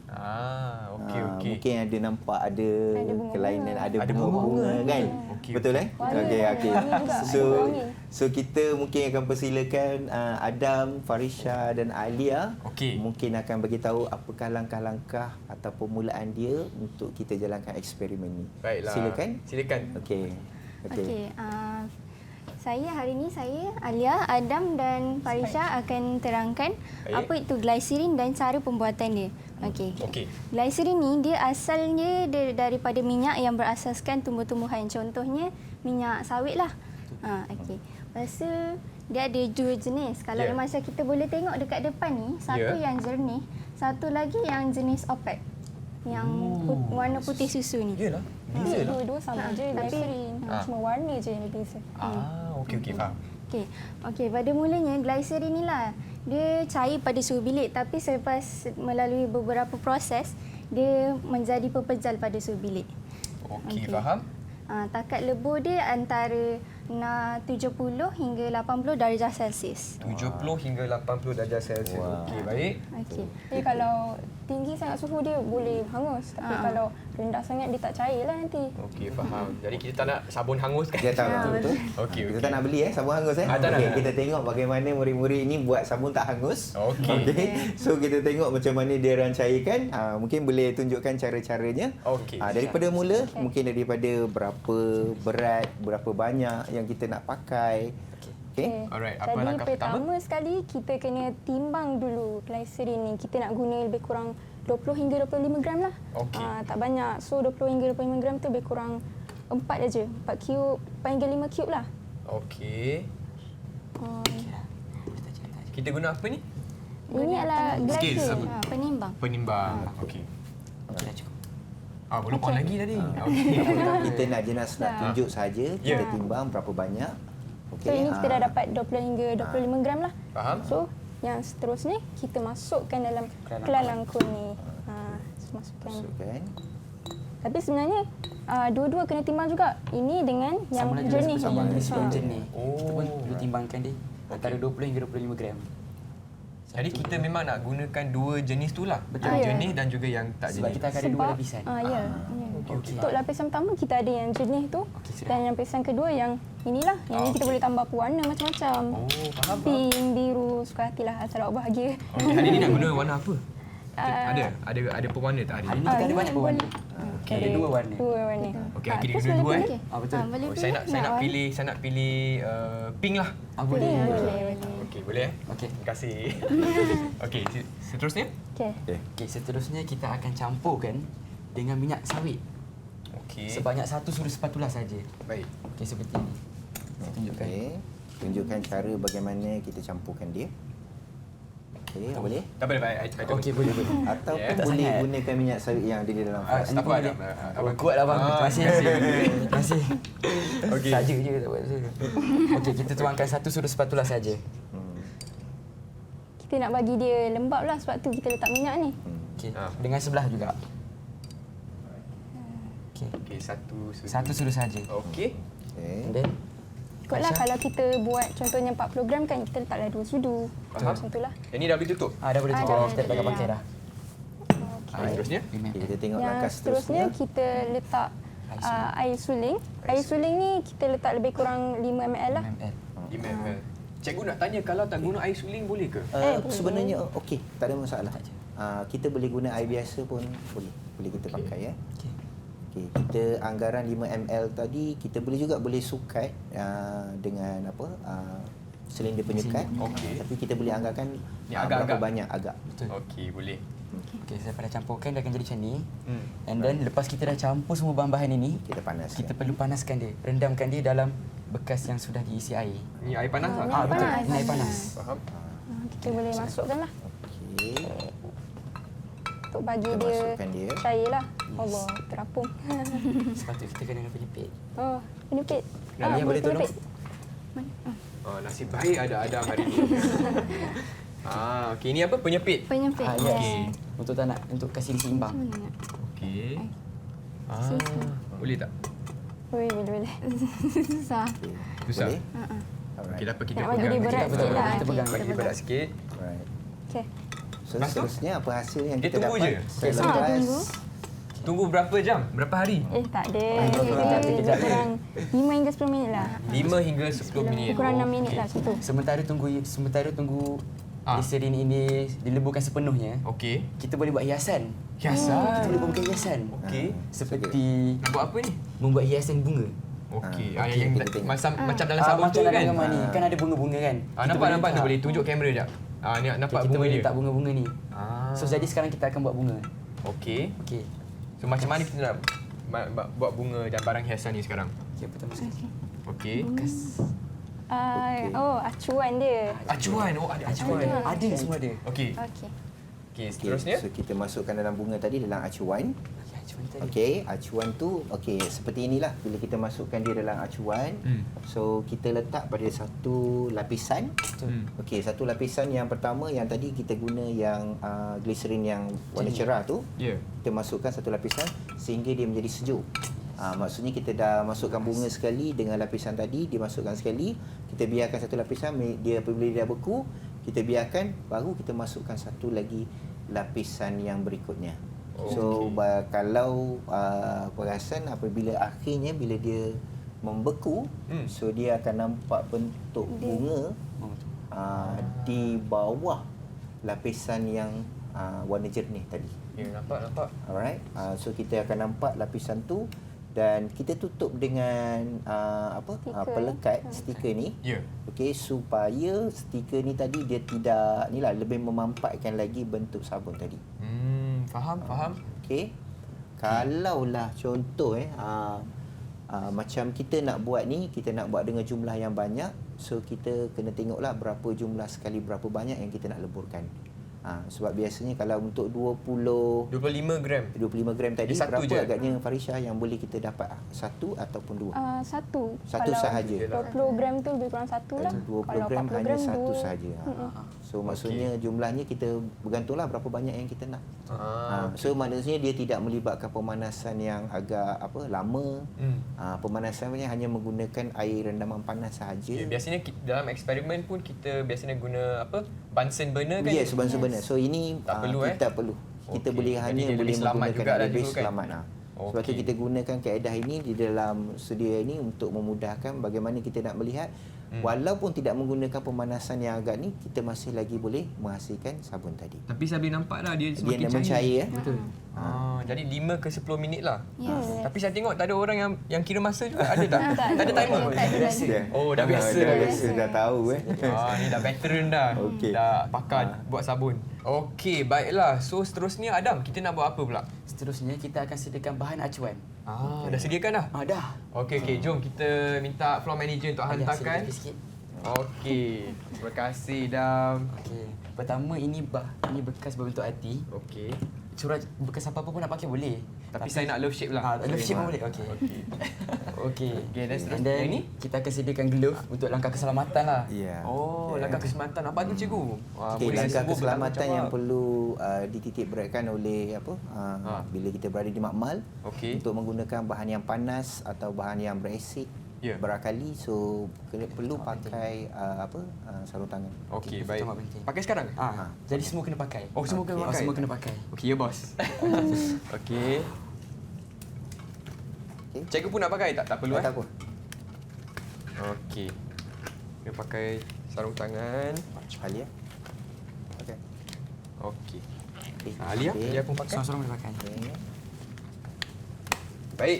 Okey. Mungkin ada nampak ada bunga-bunga. kelainan, ada Ada bunga-bunga kan? Okey, Betul okey. Wangi, Okey, okey. wangi juga, So ada wangi. so kita mungkin akan persilakan Adam, Farisha dan Alia Okey. mungkin akan bagi tahu apakah langkah-langkah atau permulaan dia untuk kita jalankan eksperimen ni. Baiklah. Silakan. Okey. Okey, hari ini saya, Alia, Adam dan Farisha akan terangkan Baik. apa itu glycerin dan cara pembuatan dia. Okey. Okey. Glycerin ni dia asalnya daripada minyak yang berasaskan tumbuh-tumbuhan. Contohnya minyak sawit lah. Okey. Lepas tu dia ada dua jenis. Kalau Ya. macam kita boleh tengok dekat depan ni, satu Ya. yang jernih, satu lagi yang jenis opaque. Yang warna putih susu ni. Yalah. Beza lah. Dua-dua sama je glycerin. Cuma warna je yang berbeza. Okey, faham. Okey, pada mulanya glycerin ni lah dia cair pada suhu bilik, tapi selepas melalui beberapa proses dia menjadi pepejal pada suhu bilik. Okey, faham. Takat lebur dia antara 70 hingga 80 darjah Celsius. 70 hingga 80 darjah Celsius. Wah. Okey, baik. Okey. Jadi kalau tinggi sangat suhu dia boleh hangus. Tapi kalau rendah sangat dia tak cair lah nanti. Okey, faham. Jadi kita tak nak sabun hangus kan? Dia tahu betul. Okey, Kita okey. tak nak beli sabun hangus Ah, tak nak. Okey, kita tengok bagaimana murid-murid ini buat sabun tak hangus. Okey. So kita tengok macam mana dia orang cairkan. Mungkin boleh tunjukkan cara-caranya. Okey. Daripada mula mungkin daripada berapa berat, berapa banyak yang kita nak pakai. Okey. Alright, apa Jadi langkah pertama? sekali kita kena timbang dulu glycerin ni. Kita nak guna lebih kurang 20 hingga 25 gram lah. Okey. Tak banyak. So 20 hingga 25 gram tu lebih kurang 4 aja. 4 cube, 4 hingga 5 cube lah. Okey. Kita guna apa ni? Ini adalah Scale, glycerin. apa? Penimbang. Penimbang. Okey. Okey, dah cukup. Belum on lagi tadi. Okey. Kita nak nak tunjuk saja, kita Ya. timbang berapa banyak. So ini kita dah dapat 20 hingga 25 gram lah. Faham? So yang seterusnya kita masukkan dalam kelang kun ni. Masukkan. Masukkan. Tapi sebenarnya dua-dua kena timbang juga. Ini dengan yang Sama lagi jernih. sama ni. yang jernih. Oh. Kita pun perlu timbangkan dia antara 20 hingga 25 gram. Jadi kita memang nak gunakan dua jenis tu lah. Betul. Yang Ya. jenis dan juga yang tak Sebab jenis. kita akan ada dua lapisan. Ya. Okey. Untuk lapisan pertama kita ada yang jernih tu sudah. dan yang lapisan kedua yang inilah. Yang ini kita okey. boleh tambah warna macam-macam. Oh, faham. Pink, biru, suka hatilah asal awak bahagia. Okey, hari ni nak guna warna apa? Ah, Ada pewarna tak hari Hari ni? ni kita ada ini banyak warna. boleh. Okey. Ada dua warna. Dua warna. Okey, akhirnya terus guna boleh dua pilih. eh. Betul. Boleh Oh, saya nak Nak saya nak pilih pink lah. Boleh. Boleh. Okey, boleh eh? Okey. Terima kasih. Okey, seterusnya? Okey. Okey, seterusnya kita akan campurkan dengan minyak sawit. Okey. Sebanyak 1 sudu spatula saja. Baik. Okey, seperti ini. Saya tunjukkan. Okey. Tunjukkan cara bagaimana kita campurkan dia. Okey, boleh? Tak boleh, baik. I Okey, boleh. Ataupun Ya. Tak boleh sangat. gunakan minyak sawit yang ada di dalam flask. Ini tak pun apa, boleh. tak apa. Oh, kuatlah bang. Terima kasih. Terima kasih. Okey. Saja je tak buat. Okey, kita tuangkan 1 sudu spatula saja. Kita nak bagi dia lembab lah sebab tu kita letak minyak ni. Okey, Ah. dengan sebelah juga. Okey, Okey, satu sudu. 1 sudu saja. Okey. Okey. And then Ikutlah Aisyah? kalau kita buat contohnya 40 gram kan kita letaklah 2 sudu. Faham. Macam itulah. Yang ni dah boleh tutup. dah boleh tutup. dah Kita tak payah pakai dah. Seterusnya? Okey, kita tengok Yang langkah seterusnya seterusnya. kita letak air suling. Air suling ni kita letak lebih kurang 5 ml lah. 5 ml. 5 ml. Cikgu nak tanya, kalau tak guna air suling boleh ke? Sebenarnya okey, tak ada masalah. Kita boleh guna air biasa pun boleh. Boleh kita pakai ya. Okey. Okey, kita anggaran 5 ml tadi kita boleh sukat dengan apa? Silinder penyukat. Okey. Tapi kita boleh anggarkan Ya, berapa agak-agak. banyak agak. Betul. Okey, boleh. Okey, saya pada campurkan dia akan jadi macam ni. Hmm. And then lepas kita dah campur semua bahan-bahan ini, Kita panaskan. kita perlu panaskan dia. Rendamkan dia dalam bekas yang sudah diisi air. Ni air panas tak? Ah, Betul. panas. Ini air panas. Faham? Kita boleh masukkan lah Okey. untuk bagi Kita dia masukkan dia. cair lah. Allah, terapung. Sepatutnya kita kena penyepit. Oh, penyepit. Yang boleh tolong. Nasib baik ada Adam hari ni. Okey, ni apa? Penyepit. Penyempit. Yes. Okey. Untuk tak nak untuk kasih dia seimbang. Macam mana nak? Okey. Boleh tak? Boleh, boleh. Susah. Susah. Boleh? Okey, dapat kita Nak bagi pegang. dia berat Kita sikit lah. Kita pegang. bagi dia berat sikit. Right. Okey. So Lepas tu? seterusnya apa hasil yang Dia kita tunggu dapat? je? Selepas tunggu. Tunggu berapa jam? Berapa hari? Tak ada. kejap, Lebih kejap. kurang 5 hingga 10 minit lah. 5 hingga 10 minit. Lebih kurang 6 minit lah macam tu. Sementara tunggu Ah. glycerin ini dileburkan sepenuhnya, Okey. kita boleh buat hiasan. Kita Hiasan. boleh buat hiasan. Okey. Seperti Nak buat apa ni? membuat hiasan bunga. Okey. Ah, Yang kita tengok. macam dalam sabun tu macam dalam kan? gambar ni. Kan ada bunga-bunga kan? Kita Nampak boleh tu letak. boleh tunjuk kamera jap. Ni nampak kita bunga boleh dia. letak bunga-bunga ni. Ah. So jadi sekarang kita akan buat bunga. Okey. Okey. So macam mana kita nak buat bunga dan barang hiasan ni sekarang? Okey, pertama sekali. Okey. Acuan dia. Acuan. Oh, ada acuan. Ada semua ada. Okey. Okey. Okey, Okey, seterusnya. so kita masukkan dalam bunga tadi dalam acuan. Okey, cuma tadi. Okey, acuan tu okey seperti inilah bila kita masukkan dia dalam acuan. So kita letak pada satu lapisan. Okey, satu lapisan yang pertama yang tadi kita guna yang glycerin yang warna cerah tu. Ya. Kita masukkan satu lapisan sehingga dia menjadi sejuk. Maksudnya kita dah masukkan bunga sekali dengan lapisan tadi, dimasukkan sekali, kita biarkan satu lapisan, dia apabila dia dah beku, kita biarkan, baru kita masukkan satu lagi lapisan yang berikutnya. So kalau perasan apabila akhirnya bila dia membeku, so dia akan nampak bentuk bunga di bawah lapisan yang warna jernih tadi. Ya, nampak. Alright. So kita akan nampak lapisan tu dan kita tutup dengan pelekat stiker ni. Ya. Okey, supaya stiker ni tadi dia tidak lebih memampatkan lagi bentuk sabun tadi. Faham. Okey. Kalaulah contoh macam kita nak buat ni, kita nak buat dengan jumlah yang banyak, so kita kena tengoklah berapa jumlah sekali, berapa banyak yang kita nak leburkan. Sebab biasanya kalau untuk 25 gram. 25 gram tadi, Dia satu berapa je? agaknya Farisha yang boleh kita dapat? Satu ataupun dua? Satu. Satu Kalau sahaja. 20 gram tu lebih kurang satu lah. 20 Kalau gram 40 hanya gram satu dua. sahaja. So maksudnya jumlahnya kita bergantunglah berapa banyak yang kita nak. So maknanya dia tidak melibatkan pemanasan yang agak lama. Pemanasannya hanya menggunakan air rendaman panas sahaja. Ya, biasanya dalam eksperimen pun kita biasanya guna Bunsen burner kan? Yes, sebenarnya. So ini Tak perlu, kita perlu. Kita Okey. boleh Jadi hanya dia boleh lebih selamat menggunakan jugalah lebih dulu kan? selamat. Sebab tu Okey. kita gunakan kaedah ini di dalam studio ini untuk memudahkan bagaimana kita nak melihat walaupun tidak menggunakan pemanasan yang agak ni, kita masih lagi boleh menghasilkan sabun tadi. Tapi saya boleh nampak dah dia Dia semakin nak mencair Betul. Jadi 5 ke 10 minit lah. Yes. Tapi saya tengok tak ada orang yang kira masa juga. Ada tak? Tak ada timer. Tak ada lagi. Oh, dah biasa. Dah biasa, dah tahu Ni dah veteran dah. Okey. Dah pakar buat sabun. Okey, baiklah. So seterusnya Adam, kita nak buat apa pula? Seterusnya kita akan sediakan bahan acuan. Dah sediakan dah? Dah. Okey, jom kita minta floor manager untuk hantarkan. Sikit. Okey. Terima kasih, Dam. Okey. Pertama ini bekas berbentuk hati. Okey. Surat bekas apa pun nak pakai boleh. Tapi saya nak love shape lah. Love shape pun boleh. Okey. Okey. Okey, dan seterusnya And then yang ni? kita akan sediakan glove untuk langkah keselamatan lah. Ya. Oh, langkah keselamatan. Apa tu cikgu? Okey, boleh langkah sembuh keselamatan yang bertanggungjawab. perlu dititik beratkan oleh bila kita berada di makmal Okey. untuk menggunakan bahan yang panas atau bahan yang berasid Ya. berakali, so perlu pakai sarung tangan. Okey, Itu baik. amat penting. Pakai sekarang? Jadi semua kena pakai. Oh, semua kena pakai? Semua kena pakai. Okey, ya bos. Okey. Okey. Cikgu pun nak pakai tak? Tak perlu Tak apa. Okey. Dia pakai sarung tangan. Ali ya. Okey. Okey. Alia, dia pun pakai. Seorang-seorang boleh pakai. Okey. Baik.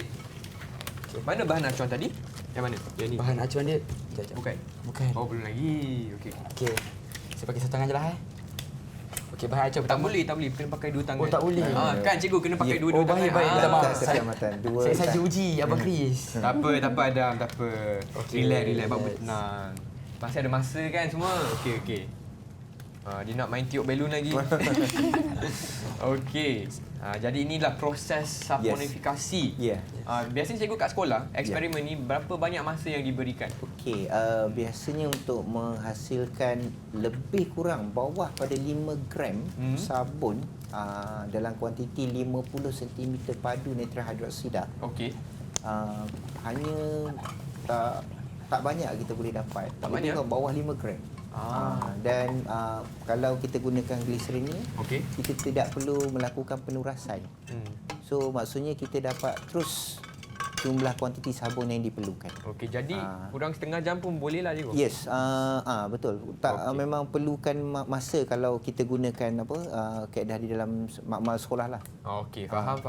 Okay. Mana bahan acuan tadi? Yang mana? Yang ni. Bahan acuan dia sekejap. Bukan. Bukan. Oh, belum lagi. Okey. Okey. Saya pakai satu tangan je lah Okey, bahan acuan Tak pertama. boleh, kena pakai dua tangan. Oh, tak boleh. Kan cikgu kena pakai Ya. dua-dua Oh, baik, tangan. baik. Minta maaf. Langkah keselamatan. Dua Saya saja tangan. uji Abang Chris. Tak apa Adam, tak apa. Okey. Relax, babu tenang. Masih ada masa kan semua? Okey. Dia nak main tiup belon lagi. Okey. Jadi inilah proses saponifikasi. Ya. Biasanya cikgu kat sekolah, eksperimen ni berapa banyak masa yang diberikan? Okey, biasanya untuk menghasilkan lebih kurang bawah pada 5 gram sabun dalam kuantiti 50 cm padu netral hidroksida, Okey. hanya tak banyak kita boleh dapat. Tak Lebih banyak? kurang bawah 5 gram. Dan kalau kita gunakan gliserin ni, Okey. kita tidak perlu melakukan penurasan. So maksudnya kita dapat terus jumlah kuantiti sabun yang diperlukan. Okey, jadi kurang setengah jam pun boleh lah cikgu? Yes, betul. Tak Okey. memang perlukan masa kalau kita gunakan kaedah di dalam makmal sekolah lah. Okey, faham.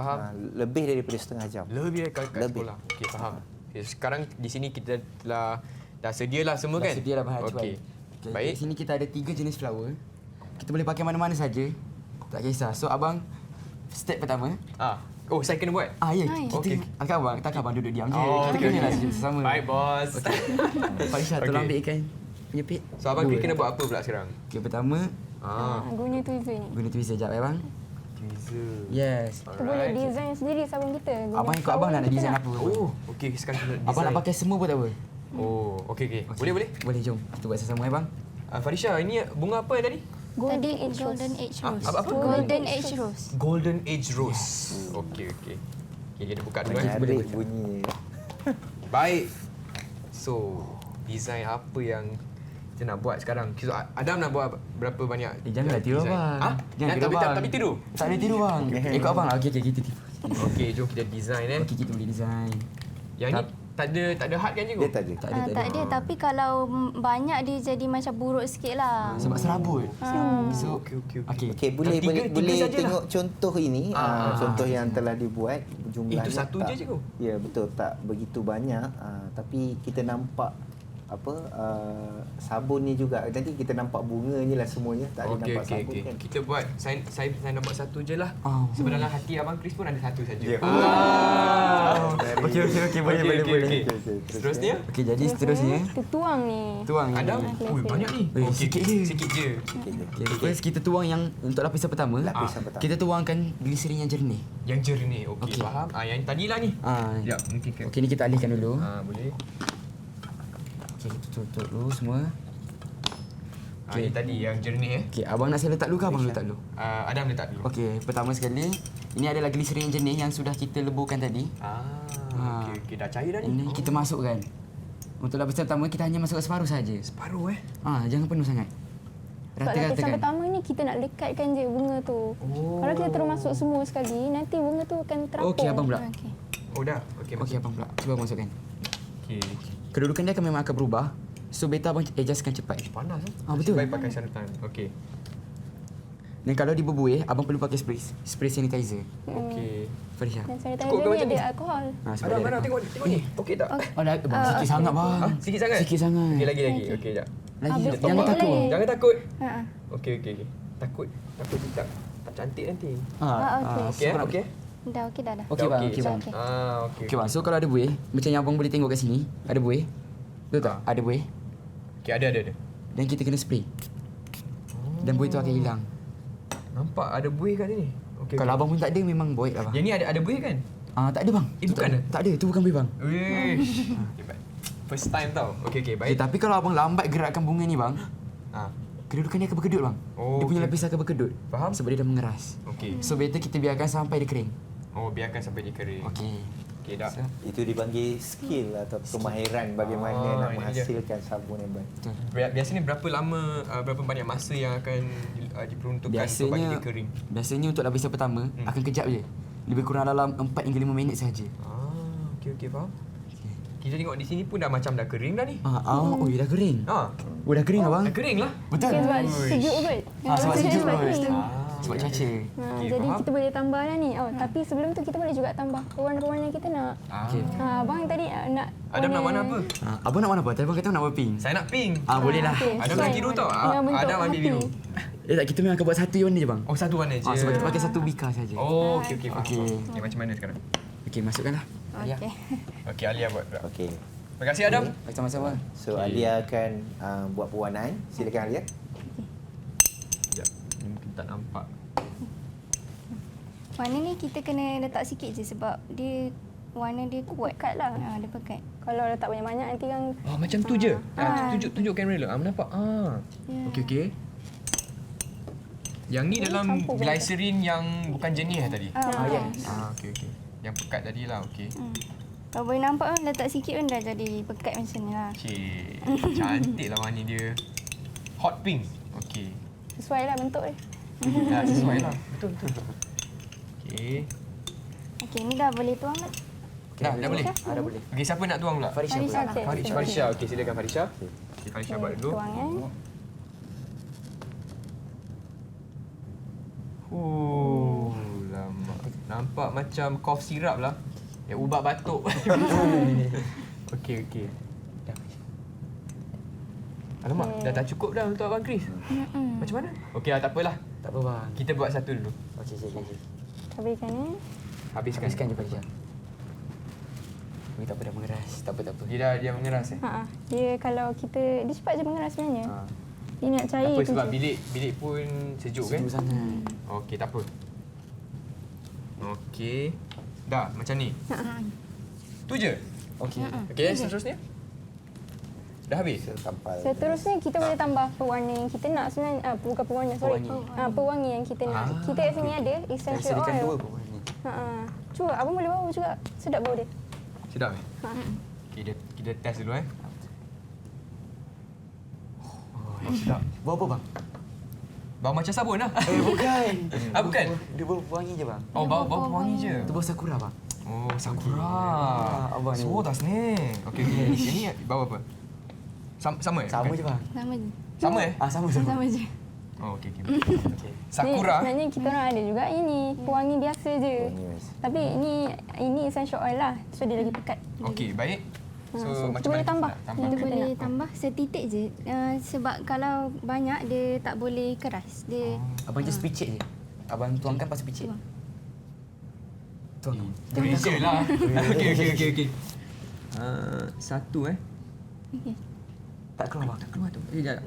Lebih daripada setengah jam. Lebih kat Lebih. sekolah. Okey, faham. Okay, sekarang di sini kita dah sedialah semua kan? Dah sedia dah bahan acuan. Okey. Di Baik. sini kita ada 3 jenis flower. Kita boleh pakai mana-mana saja. Tak kisah. So abang step pertama. Oh, saya kena buat? Ya, Hai. kita Okey. abang takkan abang duduk diam je. Oh, Kita okey, kena lah okey. sama. Baik, bos. Farisha Okey. tolong ambilkan punya pit. So, abang kena buat apa pula sekarang? Okey, pertama Guna tweezer ni. guna tweezer jap abang. Tweezer. Yes. Kita boleh design sendiri sabun kita. Guna Abang ikut abang nak flower design kita apa? Oh, okey. Sekarang kita design. Abang nak pakai semua pun tak apa. Oh, okey. Boleh? Boleh, jom. Kita buat sama-sama abang. Farisha, ini bunga apa yang tadi? Tadi golden age rose. apa? Golden age rose. Golden Age Rose. Okey. Okey, kita buka dulu. Menarik bunyi. Baik. So, design apa yang kita nak buat sekarang. So, Adam nak buat berapa banyak? Janganlah tidur design? abang. Ha? Jangan tidur tak abang. boleh tidur? Tak boleh tidur bang. Ikut abang lah. Okey, kita tidur. Okey, jom kita design Okey, kita boleh design. Yang ni tak ada had kan cikgu? Dia tak ada. Tak ada, tapi kalau banyak dia jadi macam buruk sikit lah. Sebab serabut. So, Okey. okey. Boleh Tiga sajalah. tengok contoh ini, contoh yang telah dibuat jumlahnya. Itu satu tak, je, cikgu? Ya, betul, tak begitu banyak, tapi kita nampak sabunnya juga. Nanti kita nampak bunganya lah semuanya, tak ada nampak sabun kan. Kita buat saya nampak satu je lah. Oh. Sebab dalam hati abang Chris pun ada satu saja. Ya. Okey, boleh. Seterusnya? Okey, jadi seterusnya Kita tuang ni. tuang ni. Adam, banyak ni. Eh, sikit je. Sikit je. Okey, first kita tuang yang untuk lapisan pertama. Lapisan pertama. Kita tuangkan gliserin yang jernih. Yang jernih. Okey, Okey. faham. Yang tadilah ni. Ya. Mungkin ke. Okey, ni kita alihkan dulu. Boleh. Okey, kita tutup dulu semua. Yang tadi yang jernih Okey, abang nak saya letak dulu ke abang letak dulu? Adam letak dulu. Okey, pertama sekali ini adalah gliserin yang jernih yang sudah kita leburkan tadi. Okey, dah cair dah ni. Ini kita masukkan. Untuk lapisan pertama kita hanya masukkan separuh saja. Separuh Jangan penuh sangat. Sebab lapisan Rata-ratakan. pertama ni kita nak lekatkan je bunga tu. Kalau kita terus masuk semua sekali, nanti bunga tu akan terapung. Okey, abang pula. Okey. Oh dah. Okey. Okey, abang pula. Cuba abang masukkan. Okey. Kedudukan dia akan memang akan berubah. So better abang adjustkan cepat. Panas Betul. Baik pakai sarutan. Okey. Dan kalau dia berbuih, abang perlu pakai spray sanitizer. Okey. Farisha. Dan Cukup ke sanitizer ni macam ada ni? alkohol. Sebab Adam, dia ada- tengok ni. Okey tak? Oh, dah, bang, sikit sangat bang. Sikit sangat? Sikit sangat. Okey, lagi. Okey, jap. Lagi. Habis Jangan tu takut. boleh. Jangan takut. Ha. Okey. Takut tak cantik nanti. okey. Okey, okey. Dah okey dah. Okey bang, okey bang. Okey. Okey. Okey bang, so kalau ada buih, macam yang abang boleh tengok kat sini, ada buih. Betul tak? Ada buih. Okey, ada. Dan kita kena spray. Dan buih tu akan hilang. Nampak ada buih kat sini. Okey. Kalau abang pun tak ada, memang void lah bang. Yang ni ada buih kan? Tak ada bang. Eh, bukan tak ada. Tak ada, tu bukan buih bang. Wish. First time tau. Okey, Okay, baik. tapi kalau abang lambat gerakkan bunga ni bang, kedudukan dia akan berkedut bang. Oh, Dia punya okey. lapisan akan berkedut. Faham? Sebab dia dah mengeras. Okey. So better kita biarkan sampai dia kering. Biarkan sampai dia kering. Okey. Okey, dah. So, Itu dipanggil skill atau kemahiran bagaimana nak ini dia. menghasilkan sabun yang baik. betul. Biasanya berapa lama, berapa banyak masa yang akan diperuntukkan untuk bagi dia kering? Biasanya untuk lapisan pertama akan kejap je. Lebih kurang dalam 4 hingga 5 minit saja. Okey, faham. Kita tengok di sini pun dah macam dah kering dah ni. Oh, dah kering. Oh, dah kering abang. Dah kering lah. Betul. Okay, sebab sejuk kot. Sebab sejuk sebab kot. kering. Sebab cuaca. Okey, Jadi faham. kita boleh tambah dah ni. Tapi sebelum tu kita boleh juga tambah warna-warna yang kita nak. Okey. Abang tadi nak Adam nak warna apa? Abang nak warna apa? Tadi abang kata nak warna pink. Saya nak pink. Boleh lah. okey. Adam nak biru tau. Dengan bentuk Adam ambil hati. biru. Tak, kita memang akan buat satu warna je bang. Satu warna je. Sebab kita pakai satu bika saja. Okey, faham. Okey. Okey, macam mana sekarang? Okey, masukkanlah. Okey. Okey, Alia buat pula. Okey. Terima kasih Adam. Sama-sama. So Alia akan buat pewarnaan. Silakan Alia. Sekejap. Ni mungkin tak nampak. Warna ni kita kena letak sikit je sebab dia warna dia kuat. Pekat lah. Dia pekat. Kalau letak banyak-banyak nanti kan Macam tu je. Tunjuk kamera dulu. Nampak? Okey. Yang ni dalam campur glycerin yang bukan jernih tadi. yes. Okey. Yang pekat tadi lah. Okey. Kalau boleh nampak kan letak sikit pun dah jadi pekat macam ni lah. Cik. Cantik lah warna dia. Hot pink. Okey. Sesuai lah bentuk dia. Sesuai lah. Betul. Okey. Okey, ni dah boleh tuang dah. Dah boleh? Dah boleh. Okey, siapa nak tuang pula? Farisha Farisha pula. lah. Farisha. Okey, silakan Farisha. Okey, Farisha buat dulu. Tuang Lama. Nampak macam cough syrup lah. Ubat batuk. Okey. Dah. Alamak, dah tak cukup dah untuk Abang Chris. Macam mana? Okey lah, tak apalah. Tak apa bang. Kita buat satu dulu. Okey. Habiskan ni. Habiskan. Habiskan je Farisha. Tak apa, dah mengeras. Tak apa. Dia mengeras Dia kalau kita dia cepat je mengeras sebenarnya. Dia nak Tak cair apa tu sebab je. bilik pun sejuk kan? Sejuk sangat. Okey, tak apa. Okey. Dah, macam ni. Tu je. Okey. Okey, seterusnya. Dah habis? Tampal. Seterusnya kita boleh tambah pewarna yang kita nak sebenarnya. Bukan pewarna, sorry. Pewangi yang kita nak. Kita kat sini ada Saya essential sediakan oil. 2 pun ni. Cuba abang boleh bawa juga. Sedap bau dia. Sedap Okey, kita test dulu Oh, sedap. Bau apa bang? Bau macam sabun lah. Bukan. Bukan? Dia bau wangi je bang. Oh, bau wangi je. Itu bau sakura bang. Oh, sakura. Abang ni. So, das ni. Okey. Ini bau apa? Sama eh? Sama je bang. Sama je. Sama eh? Sama. Sama je. Oh, okey. Okey. Sakura. Ni, sebenarnya kita orang ada juga ini pewangi biasa je. Tapi ini essential oil lah. So dia lagi pekat. Okey, baik. So, So, macam boleh mana tambah. kita nak Kita Kita boleh nak. tambah setitik je. Sebab kalau banyak dia tak boleh keras. Dia Abang just picit je. Abang tuangkan pasal picit. Tuang. Tuang. Malaysia lah. Okey. Satu eh. okey. Tak keluar bang. Tak keluar tu. Sekejap.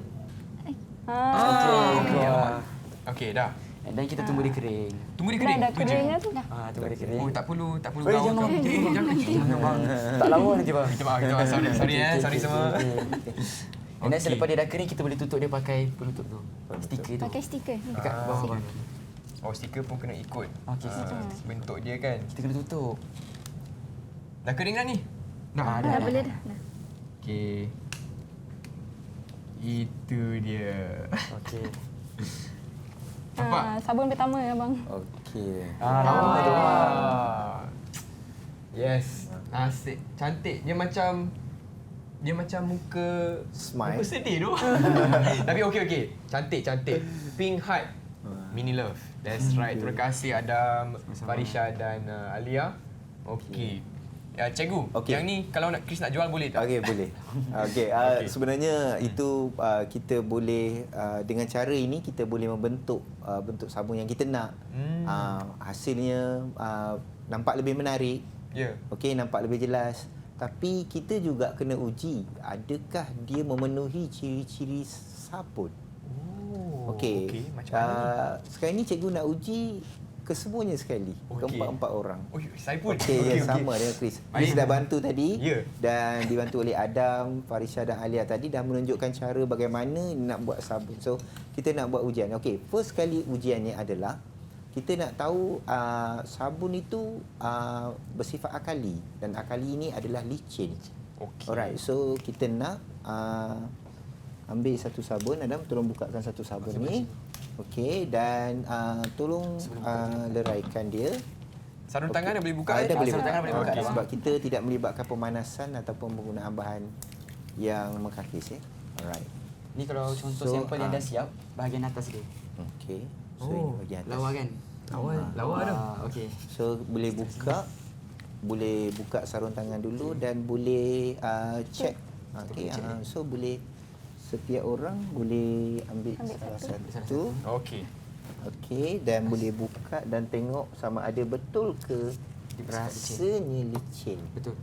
Okey. Okey, dah. Dan kita tunggu dia kering. Tunggu dia Dah, kering. dah Tu je. kering dah tu. Tunggu dia kering. Oh, tak perlu Eh, gaul jangan kau. bang. Jangan. Bang. Tak lawa nanti bang. Minta maaf. Sorry semua. Dan Okey. selepas dia dah kering, kita boleh tutup dia pakai penutup tu. Stiker tu. Pakai stiker. Dekat bawah bang. Oh, stiker pun kena ikut. Okey, Bentuk dia kan. Kita kena tutup. Dah kering dah ni? Dah. Dah boleh dah. Okey. Itu dia. Okey. Nampak? Sabun pertama abang. Okey. Yes. Asyik. Cantik. Dia macam muka Smile. muka sedih tu. Tapi okey. Cantik. Pink Heart. Mini Love. That's right. Terima kasih Adam, Farisha dan Alia. Okey. Ya, cikgu, Okey. yang ni kalau Chris nak jual boleh tak? Okey, boleh. Okey, sebenarnya itu kita boleh dengan cara ini kita boleh membentuk bentuk sabun yang kita nak. Hasilnya nampak lebih menarik. Ya. Okey, nampak lebih jelas. Tapi kita juga kena uji adakah dia memenuhi ciri-ciri sabun. Oh. Okey. Macam mana? Sekarang ni cikgu nak uji kesemuanya sekali. Okey. Keempat-empat orang. Oh, saya pun. Okey, sama dengan Chris. Chris dah bantu tadi Ya. dan dibantu oleh Adam, Farisha dan Alia tadi dah menunjukkan cara bagaimana nak buat sabun. So, kita nak buat ujian. Okey, first kali ujiannya adalah kita nak tahu sabun itu bersifat akali dan akali ini adalah licin. Okey. Alright, so kita nak ambil satu sabun. Adam, tolong bukakan satu sabun ni. Okey, dan tolong leraikan dia. Sarung tangan dah boleh buka? Dah boleh sarung buka. tangan boleh buka. Okey, sebab kita tidak melibatkan pemanasan ataupun penggunaan bahan yang mengkakis. Alright. Ni kalau contoh So, sampel yang dah siap, bahagian atas dia. Okey. So, Oh, ini bahagian atas. Lawa kan? Lawa dah. Okey. So, boleh buka sarung tangan dulu dan boleh check. Okey, so boleh setiap orang boleh ambil salah satu. Okey. Okey, dan boleh buka dan tengok sama ada betul ke rasanya licin. Betul.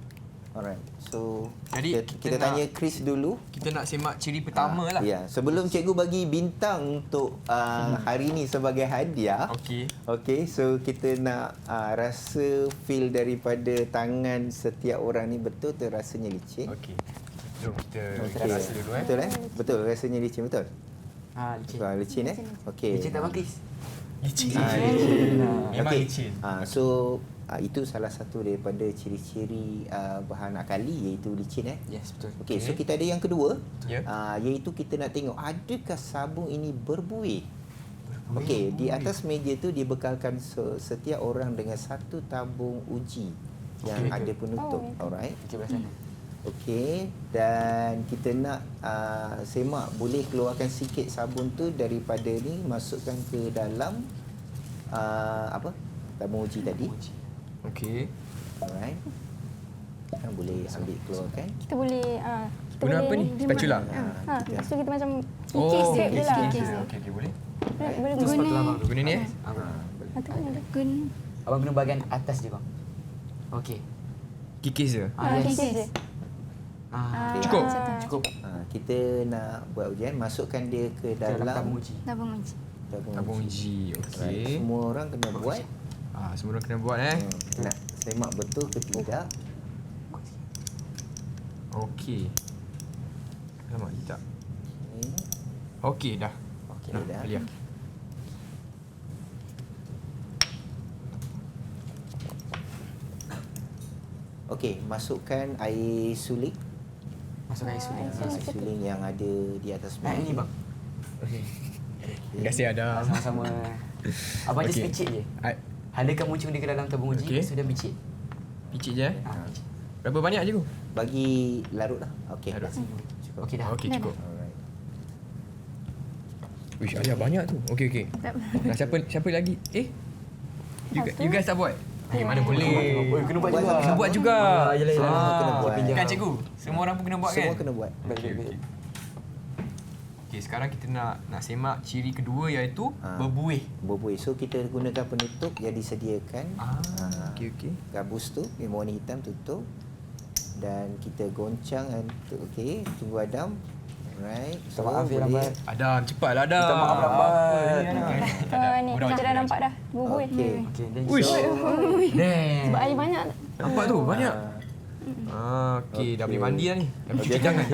Alright. So, Jadi, kita kita tanya nak- Chris dulu. Kita nak semak ciri pertama lah. Ya, sebelum cikgu bagi bintang untuk hari ini sebagai hadiah. Okey. Okey, so kita nak rasa feel daripada tangan setiap orang ni betul rasanya licin. Okey. Jom kita Okey. rasa dulu eh. Betul Betul rasanya licin betul? Licin. Licin Okey. Licin tak bang Chris? Licin. Licin. Memang Okey. licin. So itu salah satu daripada ciri-ciri bahan akali iaitu licin Yes, betul. Okey, so Okey. kita ada yang kedua. Ya. Iaitu kita nak tengok adakah sabun ini berbuih. Okey, di atas meja tu dibekalkan setiap orang dengan satu tabung uji yang Okey. ada penutup. Alright. Okey, belah sana. Okey, dan kita nak semak boleh keluarkan sikit sabun tu daripada ni, masukkan ke dalam tabung uji tadi. Okey. Alright. Boleh ambil keluarkan. Kita boleh Guna apa ni? Spatula? Lepas tu kita macam Oh, kikis okey, je lah. okey, boleh. Boleh Itu spatula bang. Guna ni eh? Gun Abang guna bahagian atas je bang. Okey. Kikis je. Kikis je. Cukup? Cukup. Kita nak buat ujian, masukkan dia ke Dalam dalam tabung uji. tabung uji. Tabung uji. Right. Okey. Semua orang kena buat. Semua orang kena buat eh. Nak semak betul ke tidak. Okey. Alamak, tak. Okay. Okey, dah. Okey, Nah, dah. Alia. Okey, masukkan air suling. Masuk air suling. Air suling yang ada di atas Ini meja. bang. Okey. Terima kasih Adam. Sama-sama. Abang just Okey. picit je. I- Halakan muncung dia ke dalam tabung uji, Okey. sudah picit. Picit je. Ha. Berapa banyak cikgu? Bagi larut lah. Okey. Larut. Cukup. Okey dah. Okey, cukup. Alright. Wish, ayah banyak tu. Okey. Nah, siapa lagi? You guys tak buat? Mana boleh. Kena buat Buat juga. Kena buat juga. Yelah. Kena buat. Kan cikgu? Semua orang pun kena buat kan? Semua kena buat. Okey. Okey, sekarang kita nak semak ciri kedua iaitu berbuih. Berbuih. So kita gunakan penutup yang disediakan. Okey. Gabus tu yang warna hitam tutup. Dan kita goncang okey, tunggu Adam. Alright. Minta maaf ya, lambat. Adam, cepatlah Adam. Minta maaf lambat. Ni kita dah nampak dah. Bubui. Okey. Okey, then Wish. Damn. Sebab air banyak. Nampak tu banyak. Okey, dah boleh mandi dah ni. Dah boleh cuci tangan.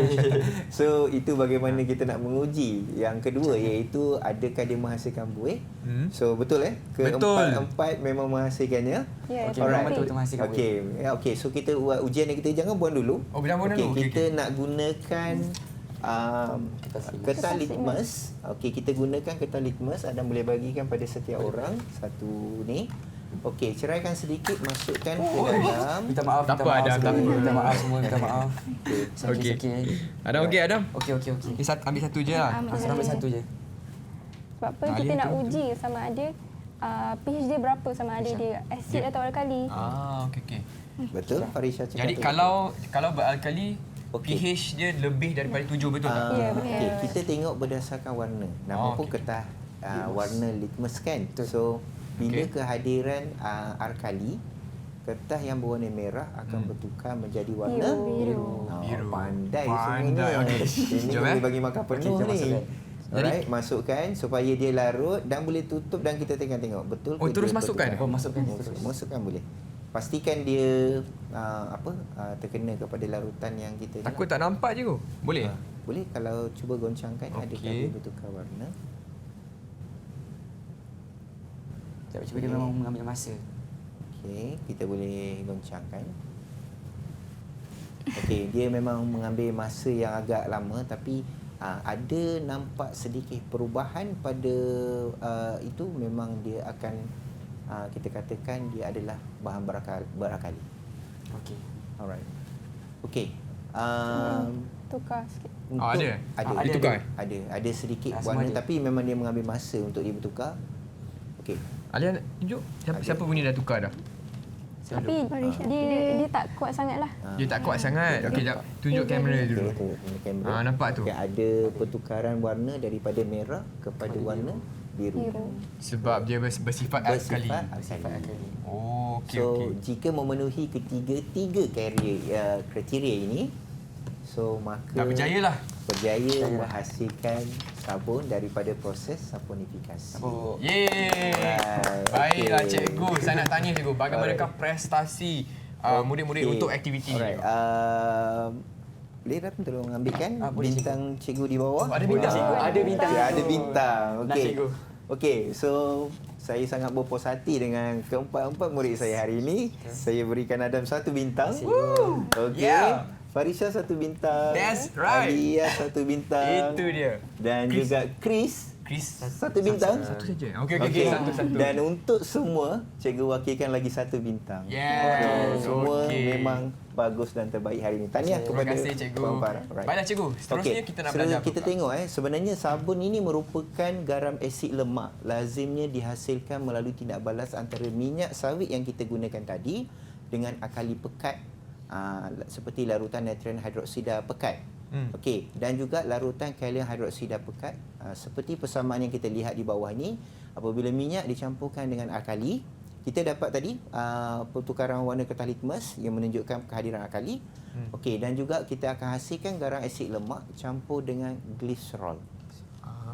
So itu bagaimana kita nak menguji. Yang kedua iaitu adakah dia menghasilkan buih. So betul Betul. Keempat memang menghasilkannya. Ya, Okey, Alright. memang betul menghasilkan buih. Okey. Okey, so kita buat ujian yang kita jangan buang dulu. Oh, jangan buang dulu. Okey, Kita nak gunakan kertas litmus. Okey, kita gunakan kertas litmus. Adam boleh bagikan pada setiap orang satu ni. Okey, ceraikan sedikit, masukkan ke dalam. Minta maaf, Tak minta apa, maaf Adam, semua. tak apa. Minta maaf semua, minta maaf. Okey. Okey. Adam okey Adam? Okey. Ni ambil satu je lah. Ambil satu je. Sebab apa Alien kita nak tu. uji sama ada pH dia berapa, sama ada dia asid atau alkali. Okey. Betul, Farisha cakap Jadi tu. kalau beralkali, Okey. pH dia lebih daripada 7 betul tak? Ya, betul. Okey, kita tengok berdasarkan warna. Nama pun okey. kertas warna litmus kan. So bila Okey. kehadiran alkali, kertas yang berwarna merah akan bertukar menjadi warna Biru. Biru. Pandai Pandai, semuanya. okey. Ini Jom, boleh bagi makan penuh kita ni. masukkan. Alright, masukkan supaya dia larut dan boleh tutup dan kita tengok betul Oh, ke terus dia masukkan? bertukar. Oh, masukkan terus. Masukkan boleh. Pastikan dia terkena kepada larutan yang kita ni Takut lah. tak nampak je. Boleh? Boleh kalau cuba goncangkan adakah Okey. dia bertukar warna. Cuba dia memang mengambil masa. Okey, kita boleh goncangkan. Okey, dia memang mengambil masa yang agak lama tapi ada nampak sedikit perubahan pada itu memang dia akan kita katakan dia adalah bahan berakali. Okey. Alright. Okey. Tukar sikit. Untuk ada? Ada. Dia tukar? Ada sedikit Semua warna ada. tapi memang dia mengambil masa untuk dia bertukar. Okey. Alian, tunjuk. Siapa punya dah tukar dah? Tapi dia tak kuat sangat lah. Dia tak kuat sangat. Okey, jap. Tunjuk kamera dulu. Okey, tengok kamera. Nampak tu? Okey, ada pertukaran warna daripada merah kepada warna biru. Sebab dia bersifat alkali. Bersifat alkali. Oh, okey. So, jika memenuhi ketiga kriteria ini, so maka Dah berjaya lah. berjaya menghasilkan sabun daripada proses saponifikasi. Oh. Yeay. Alright, Baiklah okey. cikgu. Saya nak tanya cikgu, bagaimanakah prestasi murid-murid Okey. untuk aktiviti Alright. ni? Boleh Ram tolong ambilkan boleh, bintang cikgu di bawah? Oh, ada bintang, cikgu. Ada bintang. Ya, ada bintang. Nak, Okey. cikgu. Okey, so saya sangat berpuas hati dengan keempat-empat murid saya hari ini. Saya berikan Adam satu bintang. Okey. Yeah. Farisha satu bintang. That's right. Alia satu bintang. Itu dia. Dan Chris. juga Chris Chris. satu bintang. Satu saja. Okey. Satu-satu. Dan untuk semua, cikgu wakilkan lagi satu bintang. Yes. Semua Okey. memang bagus dan terbaik hari ini. Tahniah Terima kepada kasih cikgu. Puan Farah. Right. Baiklah cikgu, seterusnya kita nak belajar apa Kita pula? tengok sebenarnya sabun ini merupakan garam asid lemak. Lazimnya dihasilkan melalui tindak balas antara minyak sawit yang kita gunakan tadi dengan alkali pekat seperti larutan natrium hidroksida pekat. Okey, dan juga larutan kalium hidroksida pekat seperti persamaan yang kita lihat di bawah ni. Apabila minyak dicampurkan dengan alkali, kita dapat tadi pertukaran warna kertas litmus yang menunjukkan kehadiran alkali. Okey, dan juga kita akan hasilkan garam asid lemak campur dengan gliserol.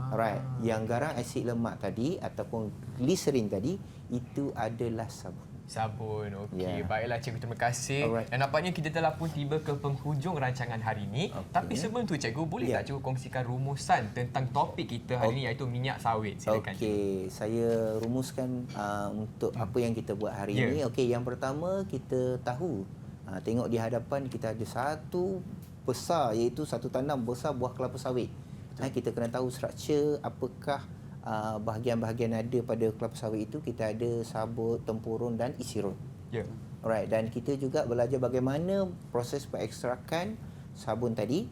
Alright, yang garam asid lemak tadi ataupun gliserin tadi itu adalah sabun. Sabun. Okey. Ya. Baiklah cikgu, terima kasih. Alright. Dan nampaknya kita telah pun tiba ke penghujung rancangan hari ini. Tapi sebelum tu cikgu, boleh Ya. tak cikgu kongsikan rumusan tentang topik kita hari ini iaitu minyak sawit? Silakan. cikgu. Okey, saya rumuskan untuk apa yang kita buat hari Ya. ini. Okey, yang pertama kita tahu tengok di hadapan kita ada satu besar iaitu satu tanam besar buah kelapa sawit. Kita kena tahu struktur apakah bahagian-bahagian ada pada kelapa sawit itu. Kita ada sabut, tempurung dan isirun. Ya. Alright, dan kita juga belajar bagaimana proses pengekstrakan sabun tadi.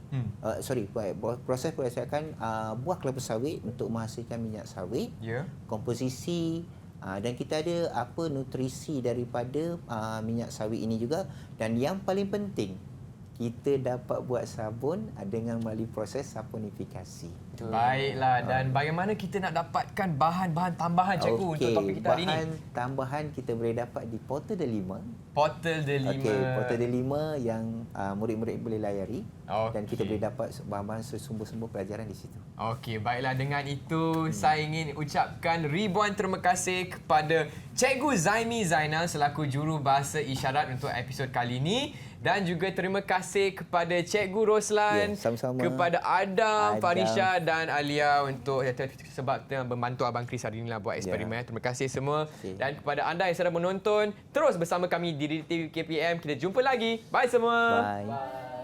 Proses pengekstrakan buah kelapa sawit untuk menghasilkan minyak sawit. Ya. Komposisi dan kita ada apa nutrisi daripada minyak sawit ini juga, dan yang paling penting kita dapat buat sabun dengan melalui proses saponifikasi. Baiklah, dan bagaimana kita nak dapatkan bahan-bahan tambahan cikgu untuk topik kita hari ini? Bahan tambahan kita boleh dapat di Portal Delima. Portal Delima. Portal Delima yang murid-murid boleh layari, dan kita Okey. boleh dapat bahan-bahan sumber-sumber pelajaran di situ. Okey, baiklah, dengan itu saya ingin ucapkan ribuan terima kasih kepada Cikgu Zaimi Zainal selaku juru bahasa isyarat untuk episod kali ini, dan juga terima kasih kepada Cikgu Roslan, sama-sama. kepada Adam, Adam. Farisha dan Alia untuk sebab membantu Abang Chris hari ini lah buat eksperimen. Terima kasih semua. Okey. Dan kepada anda yang sedang menonton, terus bersama kami di DDT KPM. Kita jumpa lagi. Bye semua. Bye.